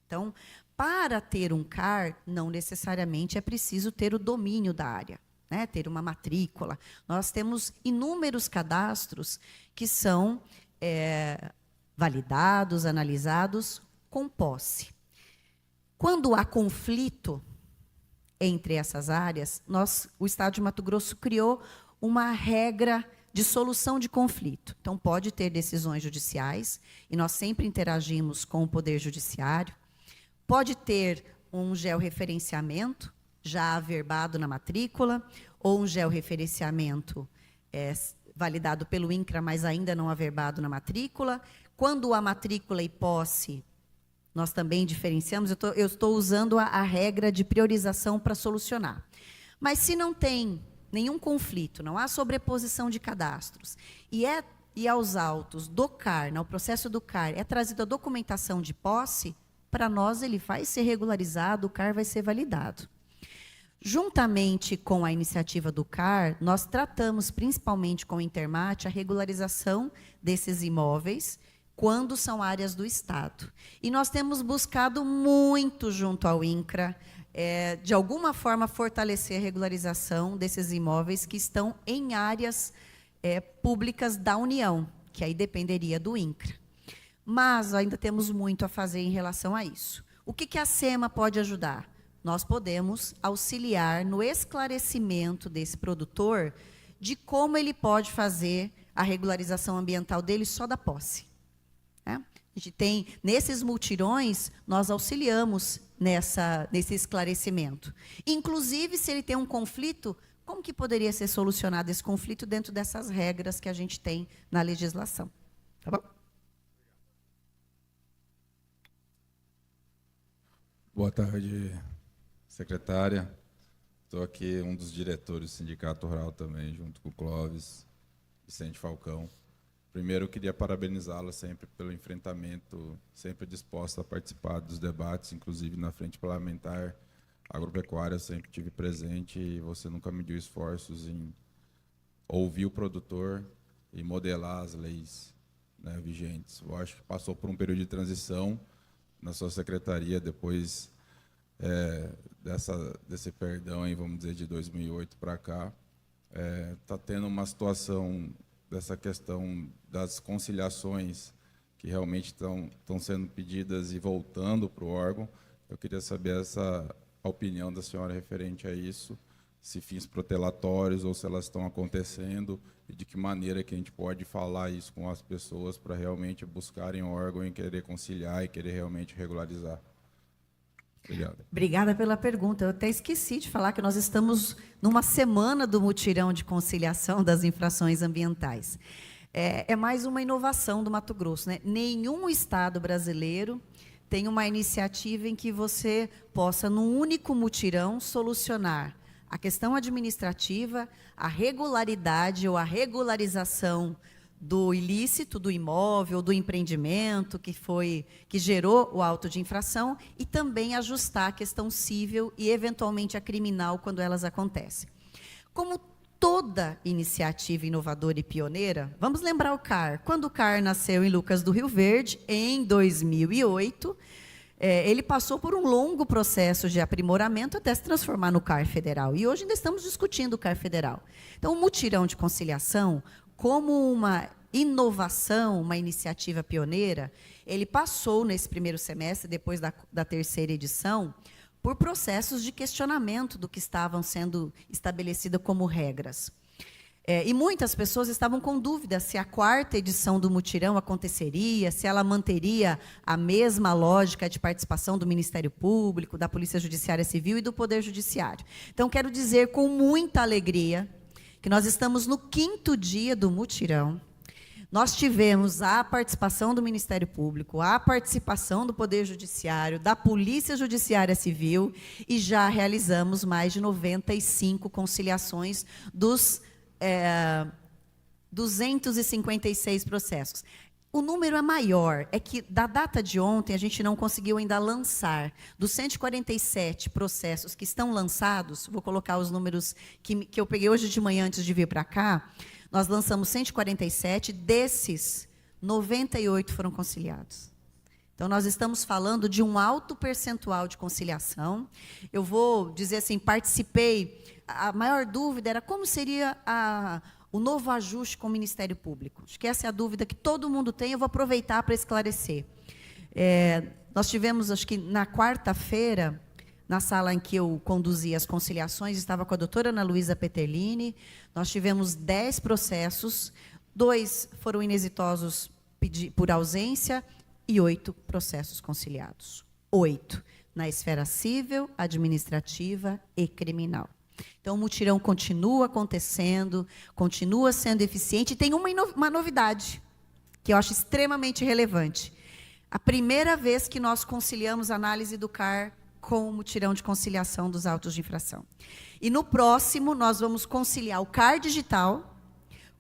Então, para ter um CAR, não necessariamente é preciso ter o domínio da área, né, ter uma matrícula. Nós temos inúmeros cadastros que são validados, analisados com posse. Quando há conflito entre essas áreas, o Estado de Mato Grosso criou uma regra de solução de conflito. Então, pode ter decisões judiciais, e nós sempre interagimos com o Poder Judiciário. Pode ter um georreferenciamento, já averbado na matrícula, ou um georreferenciamento validado pelo INCRA, mas ainda não averbado na matrícula. Quando a matrícula e posse, nós também diferenciamos, eu estou usando a regra de priorização para solucionar. Mas se não tem nenhum conflito, não há sobreposição de cadastros, e aos autos do CAR, no processo do CAR, é trazida a documentação de posse, para nós ele vai ser regularizado, o CAR vai ser validado. Juntamente com a iniciativa do CAR, nós tratamos, principalmente com o Intermate, a regularização desses imóveis, quando são áreas do Estado. E nós temos buscado muito, junto ao INCRA, de alguma forma, fortalecer a regularização desses imóveis que estão em áreas públicas da União, que aí dependeria do INCRA. Mas ainda temos muito a fazer em relação a isso. O que a SEMA pode ajudar? Nós podemos auxiliar no esclarecimento desse produtor de como ele pode fazer a regularização ambiental dele só da posse. A gente tem, nesses multirões, nós auxiliamos nesse esclarecimento. Inclusive, se ele tem um conflito, como que poderia ser solucionado esse conflito dentro dessas regras que a gente tem na legislação? Tá bom? Boa tarde, secretária. Estou aqui, um dos diretores do Sindicato Rural também, junto com o Clóvis, Vicente Falcão. Primeiro, eu queria parabenizá-la sempre pelo enfrentamento, sempre disposta a participar dos debates, inclusive na frente parlamentar agropecuária, eu sempre estive presente e você nunca mediu esforços em ouvir o produtor e modelar as leis, né, vigentes. Eu acho que passou por um período de transição na sua secretaria, depois desse perdão, aí, vamos dizer, de 2008 para cá. Está tendo uma situação dessa questão das conciliações que realmente estão sendo pedidas e voltando para o órgão. Eu queria saber a opinião da senhora referente a isso, se fins protelatórios ou se elas estão acontecendo e de que maneira que a gente pode falar isso com as pessoas para realmente buscarem o órgão e querer conciliar e querer realmente regularizar. Obrigado. Obrigada pela pergunta. Eu até esqueci de falar que nós estamos numa semana do mutirão de conciliação das infrações ambientais. É mais uma inovação do Mato Grosso, né? Nenhum estado brasileiro tem uma iniciativa em que você possa, num único mutirão, solucionar a questão administrativa, a regularidade ou a regularização do ilícito do imóvel, do empreendimento que gerou o auto de infração e também ajustar a questão civil e, eventualmente, a criminal quando elas acontecem. Como toda iniciativa inovadora e pioneira, vamos lembrar o CAR. Quando o CAR nasceu em Lucas do Rio Verde, em 2008, ele passou por um longo processo de aprimoramento até se transformar no CAR federal. E hoje ainda estamos discutindo o CAR federal. Então, o mutirão de conciliação, como uma inovação, uma iniciativa pioneira, ele passou nesse primeiro semestre, depois da terceira edição, por processos de questionamento do que estavam sendo estabelecido como regras. E muitas pessoas estavam com dúvida se a 4ª edição do mutirão aconteceria, se ela manteria a mesma lógica de participação do Ministério Público, da Polícia Judiciária Civil e do Poder Judiciário. Então, quero dizer com muita alegria que nós estamos no 5º dia do mutirão. Nós tivemos a participação do Ministério Público, a participação do Poder Judiciário, da Polícia Judiciária Civil, e já realizamos mais de 95 conciliações dos 256 processos. O número é maior, é que da data de ontem a gente não conseguiu ainda lançar. Dos 147 processos que estão lançados, vou colocar os números que eu peguei hoje de manhã antes de vir para cá, nós lançamos 147, desses, 98 foram conciliados. Então, nós estamos falando de um alto percentual de conciliação. Eu vou dizer assim, participei, a maior dúvida era como seria o novo ajuste com o Ministério Público. Acho que essa é a dúvida que todo mundo tem, eu vou aproveitar para esclarecer. Nós tivemos, acho que na quarta-feira, na sala em que eu conduzi as conciliações, estava com a doutora Ana Luísa Peterlini, nós tivemos 10 processos, 2 foram inexitosos por ausência e 8 processos conciliados. 8, na esfera civil, administrativa e criminal. Então, o mutirão continua acontecendo, continua sendo eficiente, e tem uma novidade, que eu acho extremamente relevante. A primeira vez que nós conciliamos a análise do CAR com o mutirão de conciliação dos autos de infração. E no próximo, nós vamos conciliar o CAR digital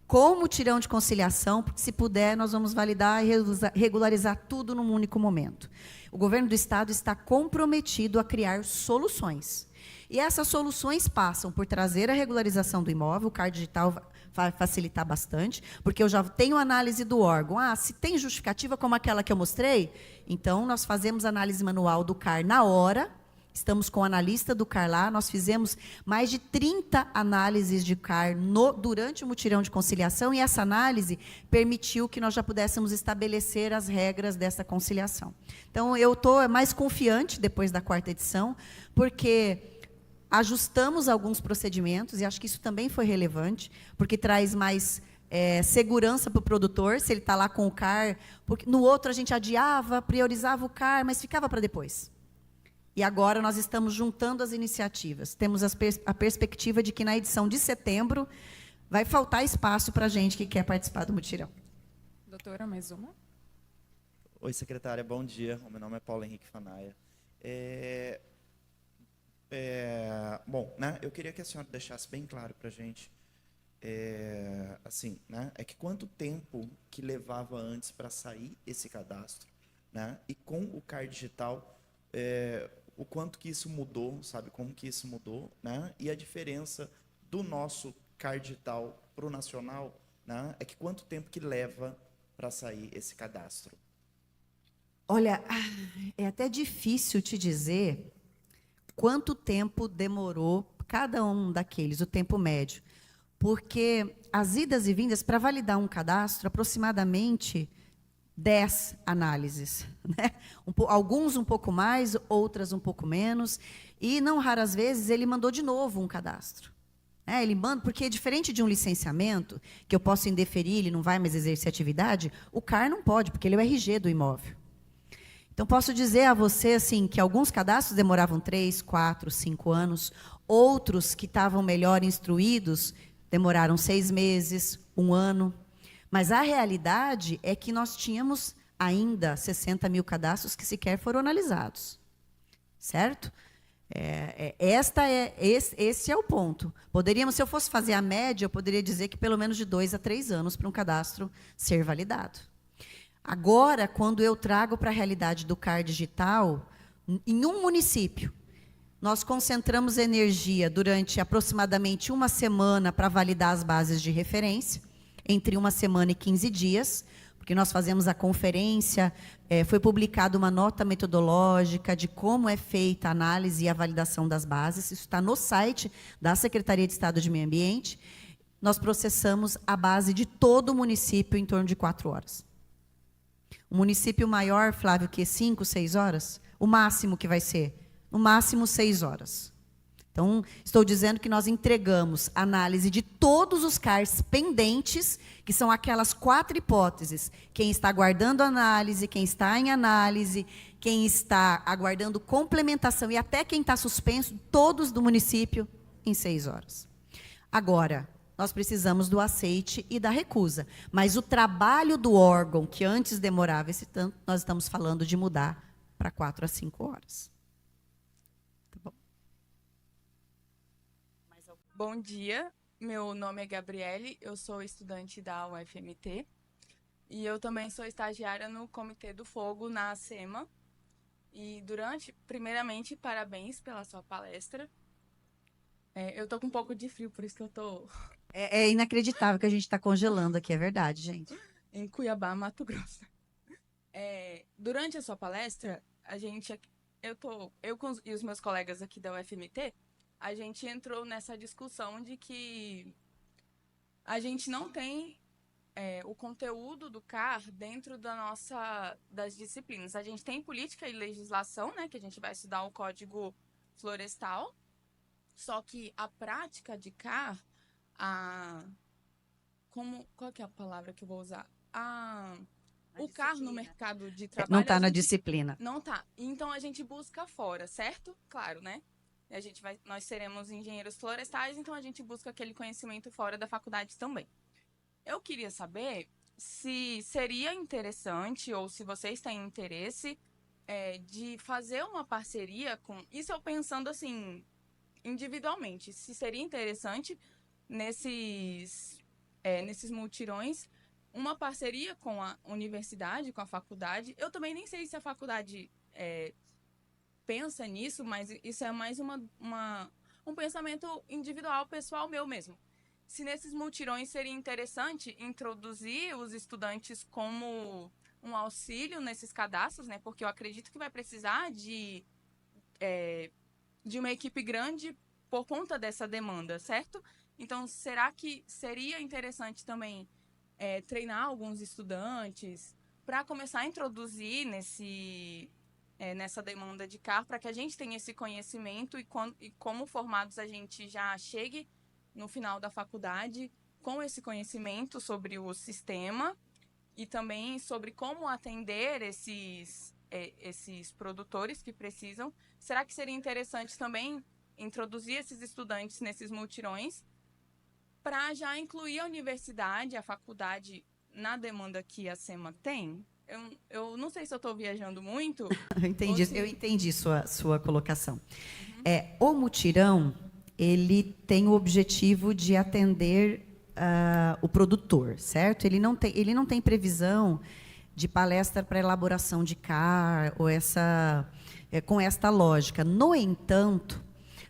com o mutirão de conciliação, porque, se puder, nós vamos validar e regularizar tudo num único momento. O governo do Estado está comprometido a criar soluções. E essas soluções passam por trazer a regularização do imóvel, o CAR digital vai facilitar bastante, porque eu já tenho análise do órgão. Se tem justificativa como aquela que eu mostrei, então nós fazemos análise manual do CAR na hora, estamos com o analista do CAR lá, nós fizemos mais de 30 análises de CAR durante o mutirão de conciliação, e essa análise permitiu que nós já pudéssemos estabelecer as regras dessa conciliação. Então, eu estou mais confiante depois da 4ª edição, porque ajustamos alguns procedimentos, e acho que isso também foi relevante, porque traz mais segurança para o produtor, se ele está lá com o CAR, porque no outro a gente adiava, priorizava o CAR, mas ficava para depois. E agora nós estamos juntando as iniciativas. Temos a perspectiva de que na edição de setembro vai faltar espaço para a gente que quer participar do mutirão. Doutora, mais uma? Oi, secretária, bom dia. O meu nome é Paulo Henrique Fanaia. Bom, né, eu queria que a senhora deixasse bem claro para a gente, assim, né, que quanto tempo que levava antes para sair esse cadastro, né, e com o CAR digital, o quanto que isso mudou, sabe, como que isso mudou, né, e a diferença do nosso CAR digital para o nacional, né, que quanto tempo que leva para sair esse cadastro? Olha, é até difícil te dizer quanto tempo demorou cada um daqueles, o tempo médio. Porque as idas e vindas, para validar um cadastro, aproximadamente 10 análises. Né? Alguns um pouco mais, outras um pouco menos. E, não raras vezes, ele mandou de novo um cadastro. Ele manda, porque diferente de um licenciamento, que eu posso indeferir, ele não vai mais exercer atividade, o CAR não pode, porque ele é o RG do imóvel. Então, posso dizer a você assim, que alguns cadastros demoravam 3, 4, 5 anos, outros que estavam melhor instruídos demoraram 6 meses, 1 ano. Mas a realidade é que nós tínhamos ainda 60 mil cadastros que sequer foram analisados. Certo? Esse é o ponto. Poderíamos, se eu fosse fazer a média, eu poderia dizer que pelo menos de 2 a 3 anos para um cadastro ser validado. Agora, quando eu trago para a realidade do CAR digital, em um município, nós concentramos energia durante aproximadamente 1 semana para validar as bases de referência, entre 1 semana e 15 dias, porque nós fazemos a conferência, foi publicada uma nota metodológica de como é feita a análise e a validação das bases, isso está no site da Secretaria de Estado de Meio Ambiente. Nós processamos a base de todo o município em torno de 4 horas. O município maior, Flávio, que 5, 6 horas? O máximo que vai ser? no máximo 6 horas. Então, estou dizendo que nós entregamos análise de todos os CARs pendentes, que são aquelas 4 hipóteses. Quem está aguardando análise, quem está em análise, quem está aguardando complementação e até quem está suspenso, todos do município, em 6 horas. Agora, nós precisamos do aceite e da recusa. Mas o trabalho do órgão, que antes demorava esse tanto, nós estamos falando de mudar para 4 a 5 horas. Tá bom. Bom dia, meu nome é Gabriele, eu sou estudante da UFMT e eu também sou estagiária no Comitê do Fogo na ACEMA. E primeiramente, parabéns pela sua palestra. Eu tô com um pouco de frio, por isso que eu tô É inacreditável que a gente está congelando aqui, é verdade, gente. em Cuiabá, Mato Grosso. Durante a sua palestra, e os meus colegas aqui da UFMT, a gente entrou nessa discussão de que a gente não tem o conteúdo do CAR dentro das disciplinas. A gente tem política e legislação, né, que a gente vai estudar o Código Florestal, só que a prática de CAR, qual que é a palavra que eu vou usar? O CAR no mercado de trabalho... Não está na disciplina. Não está. Então, a gente busca fora, certo? Claro, né? Nós seremos engenheiros florestais, então a gente busca aquele conhecimento fora da faculdade também. Eu queria saber se seria interessante, ou se vocês têm interesse, de fazer uma parceria com... Isso eu pensando assim, individualmente, se seria interessante nesses mutirões, uma parceria com a universidade, com a faculdade. Eu também nem sei se a faculdade pensa nisso, mas isso é mais um pensamento individual, pessoal meu mesmo. Se nesses mutirões seria interessante introduzir os estudantes como um auxílio nesses cadastros, né? Porque eu acredito que vai precisar de uma equipe grande por conta dessa demanda, certo? Então, será que seria interessante também treinar alguns estudantes para começar a introduzir nessa demanda de CAR, para que a gente tenha esse conhecimento e como formados a gente já chegue no final da faculdade com esse conhecimento sobre o sistema e também sobre como atender esses produtores que precisam. Será que seria interessante também introduzir esses estudantes nesses mutirões para já incluir a universidade, a faculdade, na demanda que a SEMA tem? Eu não sei se eu estou viajando muito. Eu entendi sua colocação. O mutirão, ele tem o objetivo de atender o produtor, certo? Ele não tem previsão de palestra para elaboração de CAR ou com esta lógica. No entanto,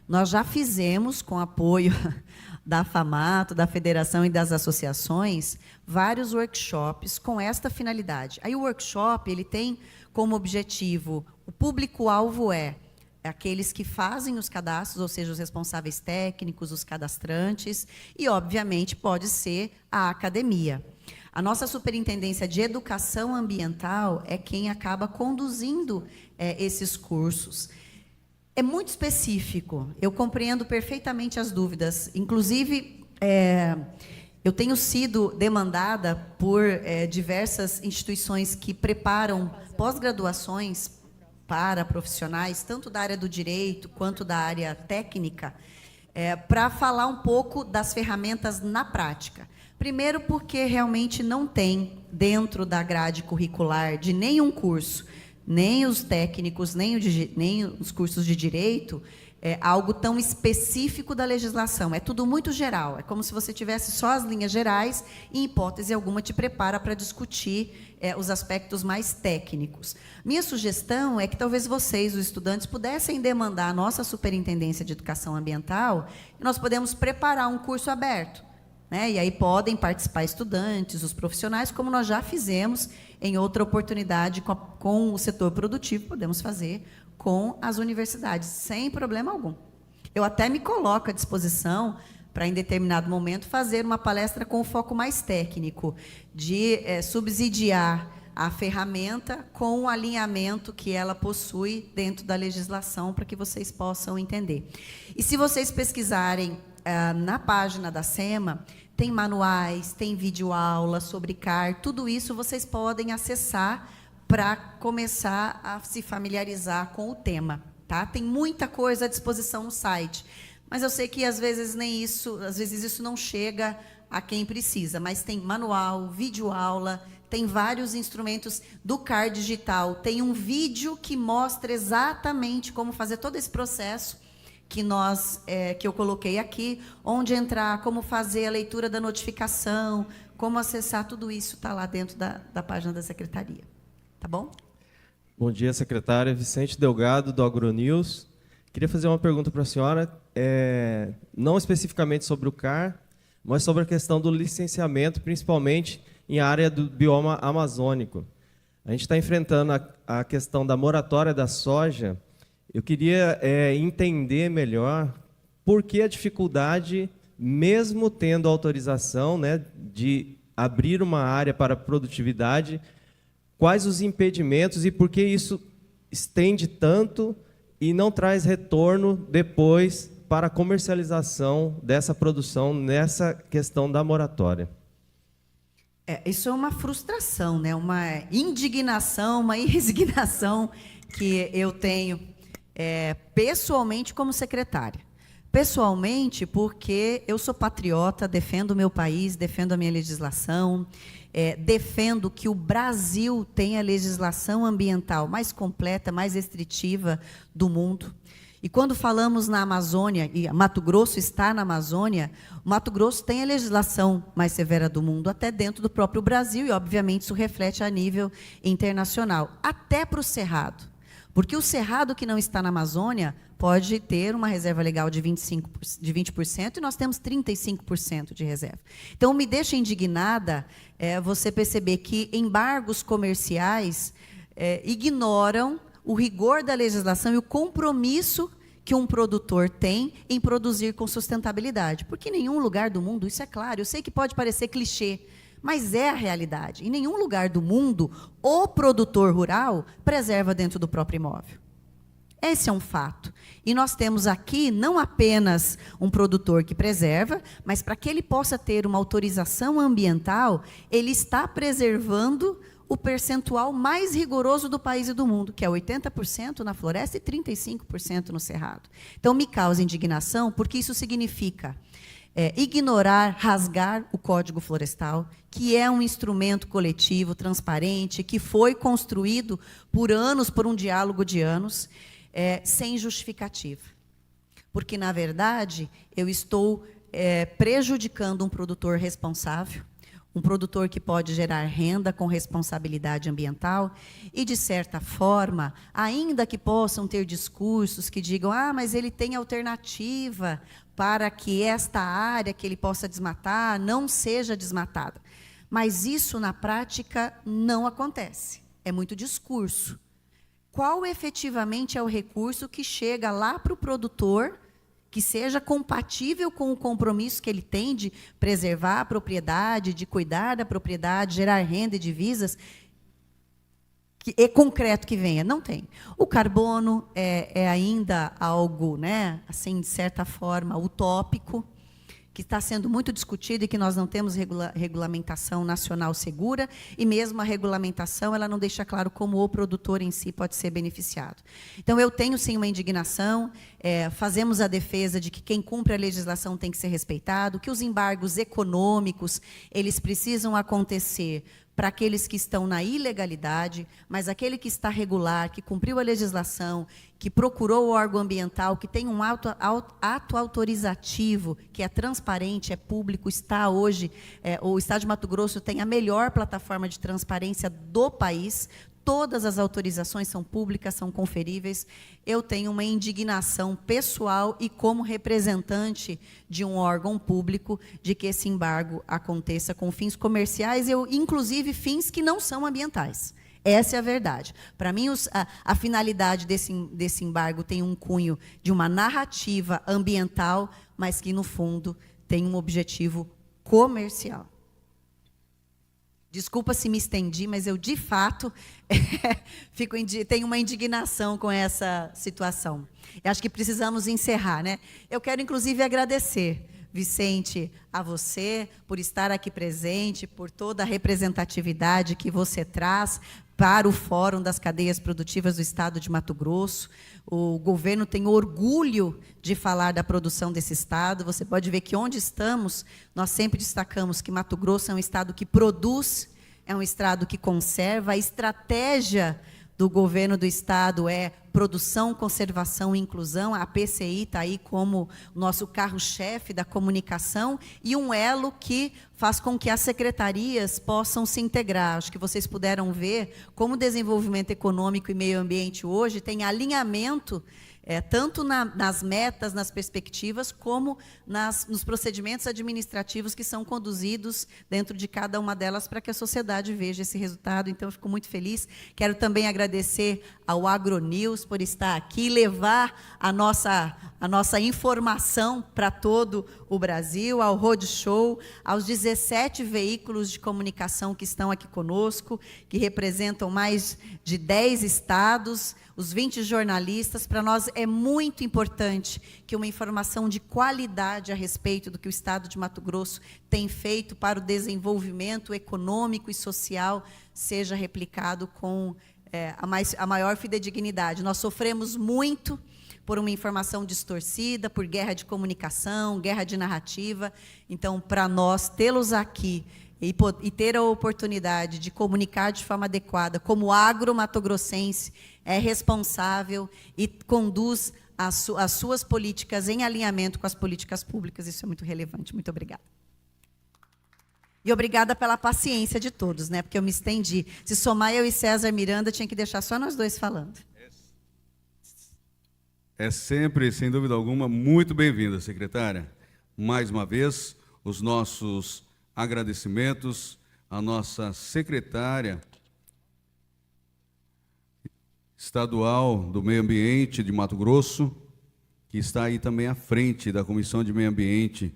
nós já fizemos, com apoio da FAMATO, da Federação e das associações, vários workshops com esta finalidade. Aí o workshop ele tem como objetivo, o público-alvo aqueles que fazem os cadastros, ou seja, os responsáveis técnicos, os cadastrantes, e, obviamente, pode ser a academia. A nossa Superintendência de Educação Ambiental é quem acaba conduzindo esses cursos. É muito específico, eu compreendo perfeitamente as dúvidas. Inclusive, eu tenho sido demandada por diversas instituições que preparam pós-graduações para profissionais, tanto da área do direito quanto da área técnica, para falar um pouco das ferramentas na prática. Primeiro, porque realmente não tem, dentro da grade curricular de nenhum curso, nem os técnicos, nem os cursos de direito, algo tão específico da legislação. É tudo muito geral. É como se você tivesse só as linhas gerais e, em hipótese alguma, te prepara para discutir os aspectos mais técnicos. Minha sugestão é que talvez vocês, os estudantes, pudessem demandar a nossa Superintendência de Educação Ambiental e nós podemos preparar um curso aberto, né? E aí podem participar estudantes, os profissionais, como nós já fizemos em outra oportunidade com o setor produtivo, podemos fazer com as universidades, sem problema algum. Eu até me coloco à disposição para, em determinado momento, fazer uma palestra com foco mais técnico, de subsidiar a ferramenta com o alinhamento que ela possui dentro da legislação, para que vocês possam entender. E se vocês pesquisarem na página da SEMA, tem manuais, tem videoaula sobre CAR, tudo isso vocês podem acessar para começar a se familiarizar com o tema, tá? Tem muita coisa à disposição no site, mas eu sei que às vezes isso não chega a quem precisa, mas tem manual, videoaula, tem vários instrumentos do CAR digital, tem um vídeo que mostra exatamente como fazer todo esse processo que eu coloquei aqui, onde entrar, como fazer a leitura da notificação, como acessar, tudo isso está lá dentro da página da Secretaria. Tá bom? Bom dia, secretária. Vicente Delgado, do AgroNews. Queria fazer uma pergunta para a senhora, não especificamente sobre o CAR, mas sobre a questão do licenciamento, principalmente em área do bioma amazônico. A gente está enfrentando a questão da moratória da soja. Eu queria entender melhor por que a dificuldade, mesmo tendo autorização, né, de abrir uma área para produtividade, quais os impedimentos e por que isso estende tanto e não traz retorno depois para a comercialização dessa produção nessa questão da moratória? Isso é uma frustração, né? Uma indignação, uma resignação que eu tenho pessoalmente como secretária. Pessoalmente, porque eu sou patriota, defendo o meu país, defendo a minha legislação, defendo que o Brasil tenha a legislação ambiental mais completa, mais restritiva do mundo. E quando falamos na Amazônia, e Mato Grosso está na Amazônia, o Mato Grosso tem a legislação mais severa do mundo, até dentro do próprio Brasil, e, obviamente, isso reflete a nível internacional, até para o Cerrado. Porque o Cerrado que não está na Amazônia pode ter uma reserva legal de 20%, e nós temos 35% de reserva. Então, me deixa indignada você perceber que embargos comerciais ignoram o rigor da legislação e o compromisso que um produtor tem em produzir com sustentabilidade. Porque em nenhum lugar do mundo, isso é claro, eu sei que pode parecer clichê, mas é a realidade. Em nenhum lugar do mundo, o produtor rural preserva dentro do próprio imóvel. Esse é um fato. E nós temos aqui não apenas um produtor que preserva, mas para que ele possa ter uma autorização ambiental, ele está preservando o percentual mais rigoroso do país e do mundo, que é 80% na floresta e 35% no cerrado. Então, me causa indignação, porque isso significa ignorar, rasgar o Código Florestal, que é um instrumento coletivo, transparente, que foi construído por anos, por um diálogo de anos, sem justificativa. Porque, na verdade, eu estou prejudicando um produtor responsável, um produtor que pode gerar renda com responsabilidade ambiental e, de certa forma, ainda que possam ter discursos que digam mas ele tem alternativa para que esta área que ele possa desmatar não seja desmatada. Mas isso, na prática, não acontece. É muito discurso. Qual efetivamente é o recurso que chega lá para o produtor, que seja compatível com o compromisso que ele tem de preservar a propriedade, de cuidar da propriedade, gerar renda e divisas, que é concreto que venha? Não tem. O carbono é ainda algo, né, assim, de certa forma, utópico, que está sendo muito discutido e que nós não temos regulamentação nacional segura, e mesmo a regulamentação ela não deixa claro como o produtor em si pode ser beneficiado. Então, eu tenho, sim, uma indignação, fazemos a defesa de que quem cumpre a legislação tem que ser respeitado, que os embargos econômicos, eles precisam acontecer para aqueles que estão na ilegalidade, mas aquele que está regular, que cumpriu a legislação, que procurou o órgão ambiental, que tem um ato autorizativo, que é transparente, é público, está hoje, o Estado de Mato Grosso tem a melhor plataforma de transparência do país, todas as autorizações são públicas, são conferíveis. Eu tenho uma indignação pessoal e como representante de um órgão público de que esse embargo aconteça com fins comerciais, inclusive fins que não são ambientais. Essa é a verdade. Para mim, a finalidade desse embargo tem um cunho de uma narrativa ambiental, mas que, no fundo, tem um objetivo comercial. Desculpa se me estendi, mas eu, de fato, tenho uma indignação com essa situação. Eu acho que precisamos encerrar, né? Eu quero, inclusive, agradecer, Vicente, a você por estar aqui presente, por toda a representatividade que você traz para o Fórum das Cadeias Produtivas do Estado de Mato Grosso. O governo tem orgulho de falar da produção desse estado. Você pode ver que onde estamos, nós sempre destacamos que Mato Grosso é um estado que produz, é um estado que conserva. A estratégia do governo do estado é produção, conservação e inclusão. A PCI está aí como nosso carro-chefe da comunicação e um elo que faz com que as secretarias possam se integrar. Acho que vocês puderam ver como o desenvolvimento econômico e meio ambiente hoje tem alinhamento tanto nas metas, nas perspectivas, como nos procedimentos administrativos que são conduzidos dentro de cada uma delas para que a sociedade veja esse resultado. Então, eu fico muito feliz. Quero também agradecer ao AgroNews por estar aqui e levar a nossa informação para todo o Brasil, ao Roadshow, aos 17 veículos de comunicação que estão aqui conosco, que representam mais de 10 estados, os 20 jornalistas. Para nós é muito importante que uma informação de qualidade a respeito do que o Estado de Mato Grosso tem feito para o desenvolvimento econômico e social seja replicado com a maior fidedignidade. Nós sofremos muito por uma informação distorcida, por guerra de comunicação, guerra de narrativa. Então, para nós, tê-los aqui e ter a oportunidade de comunicar de forma adequada, como agro-matogrossense é responsável e conduz as suas políticas em alinhamento com as políticas públicas, isso é muito relevante. Muito obrigada. E obrigada pela paciência de todos, né? Porque eu me estendi. Se somar eu e César Miranda, tinha que deixar só nós dois falando. É sempre, sem dúvida alguma, muito bem-vinda, secretária. Mais uma vez, os nossos agradecimentos à nossa secretária estadual do Meio Ambiente de Mato Grosso, que está aí também à frente da Comissão de Meio Ambiente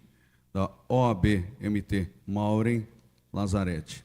da OAB-MT, Maureen Lazzaretti.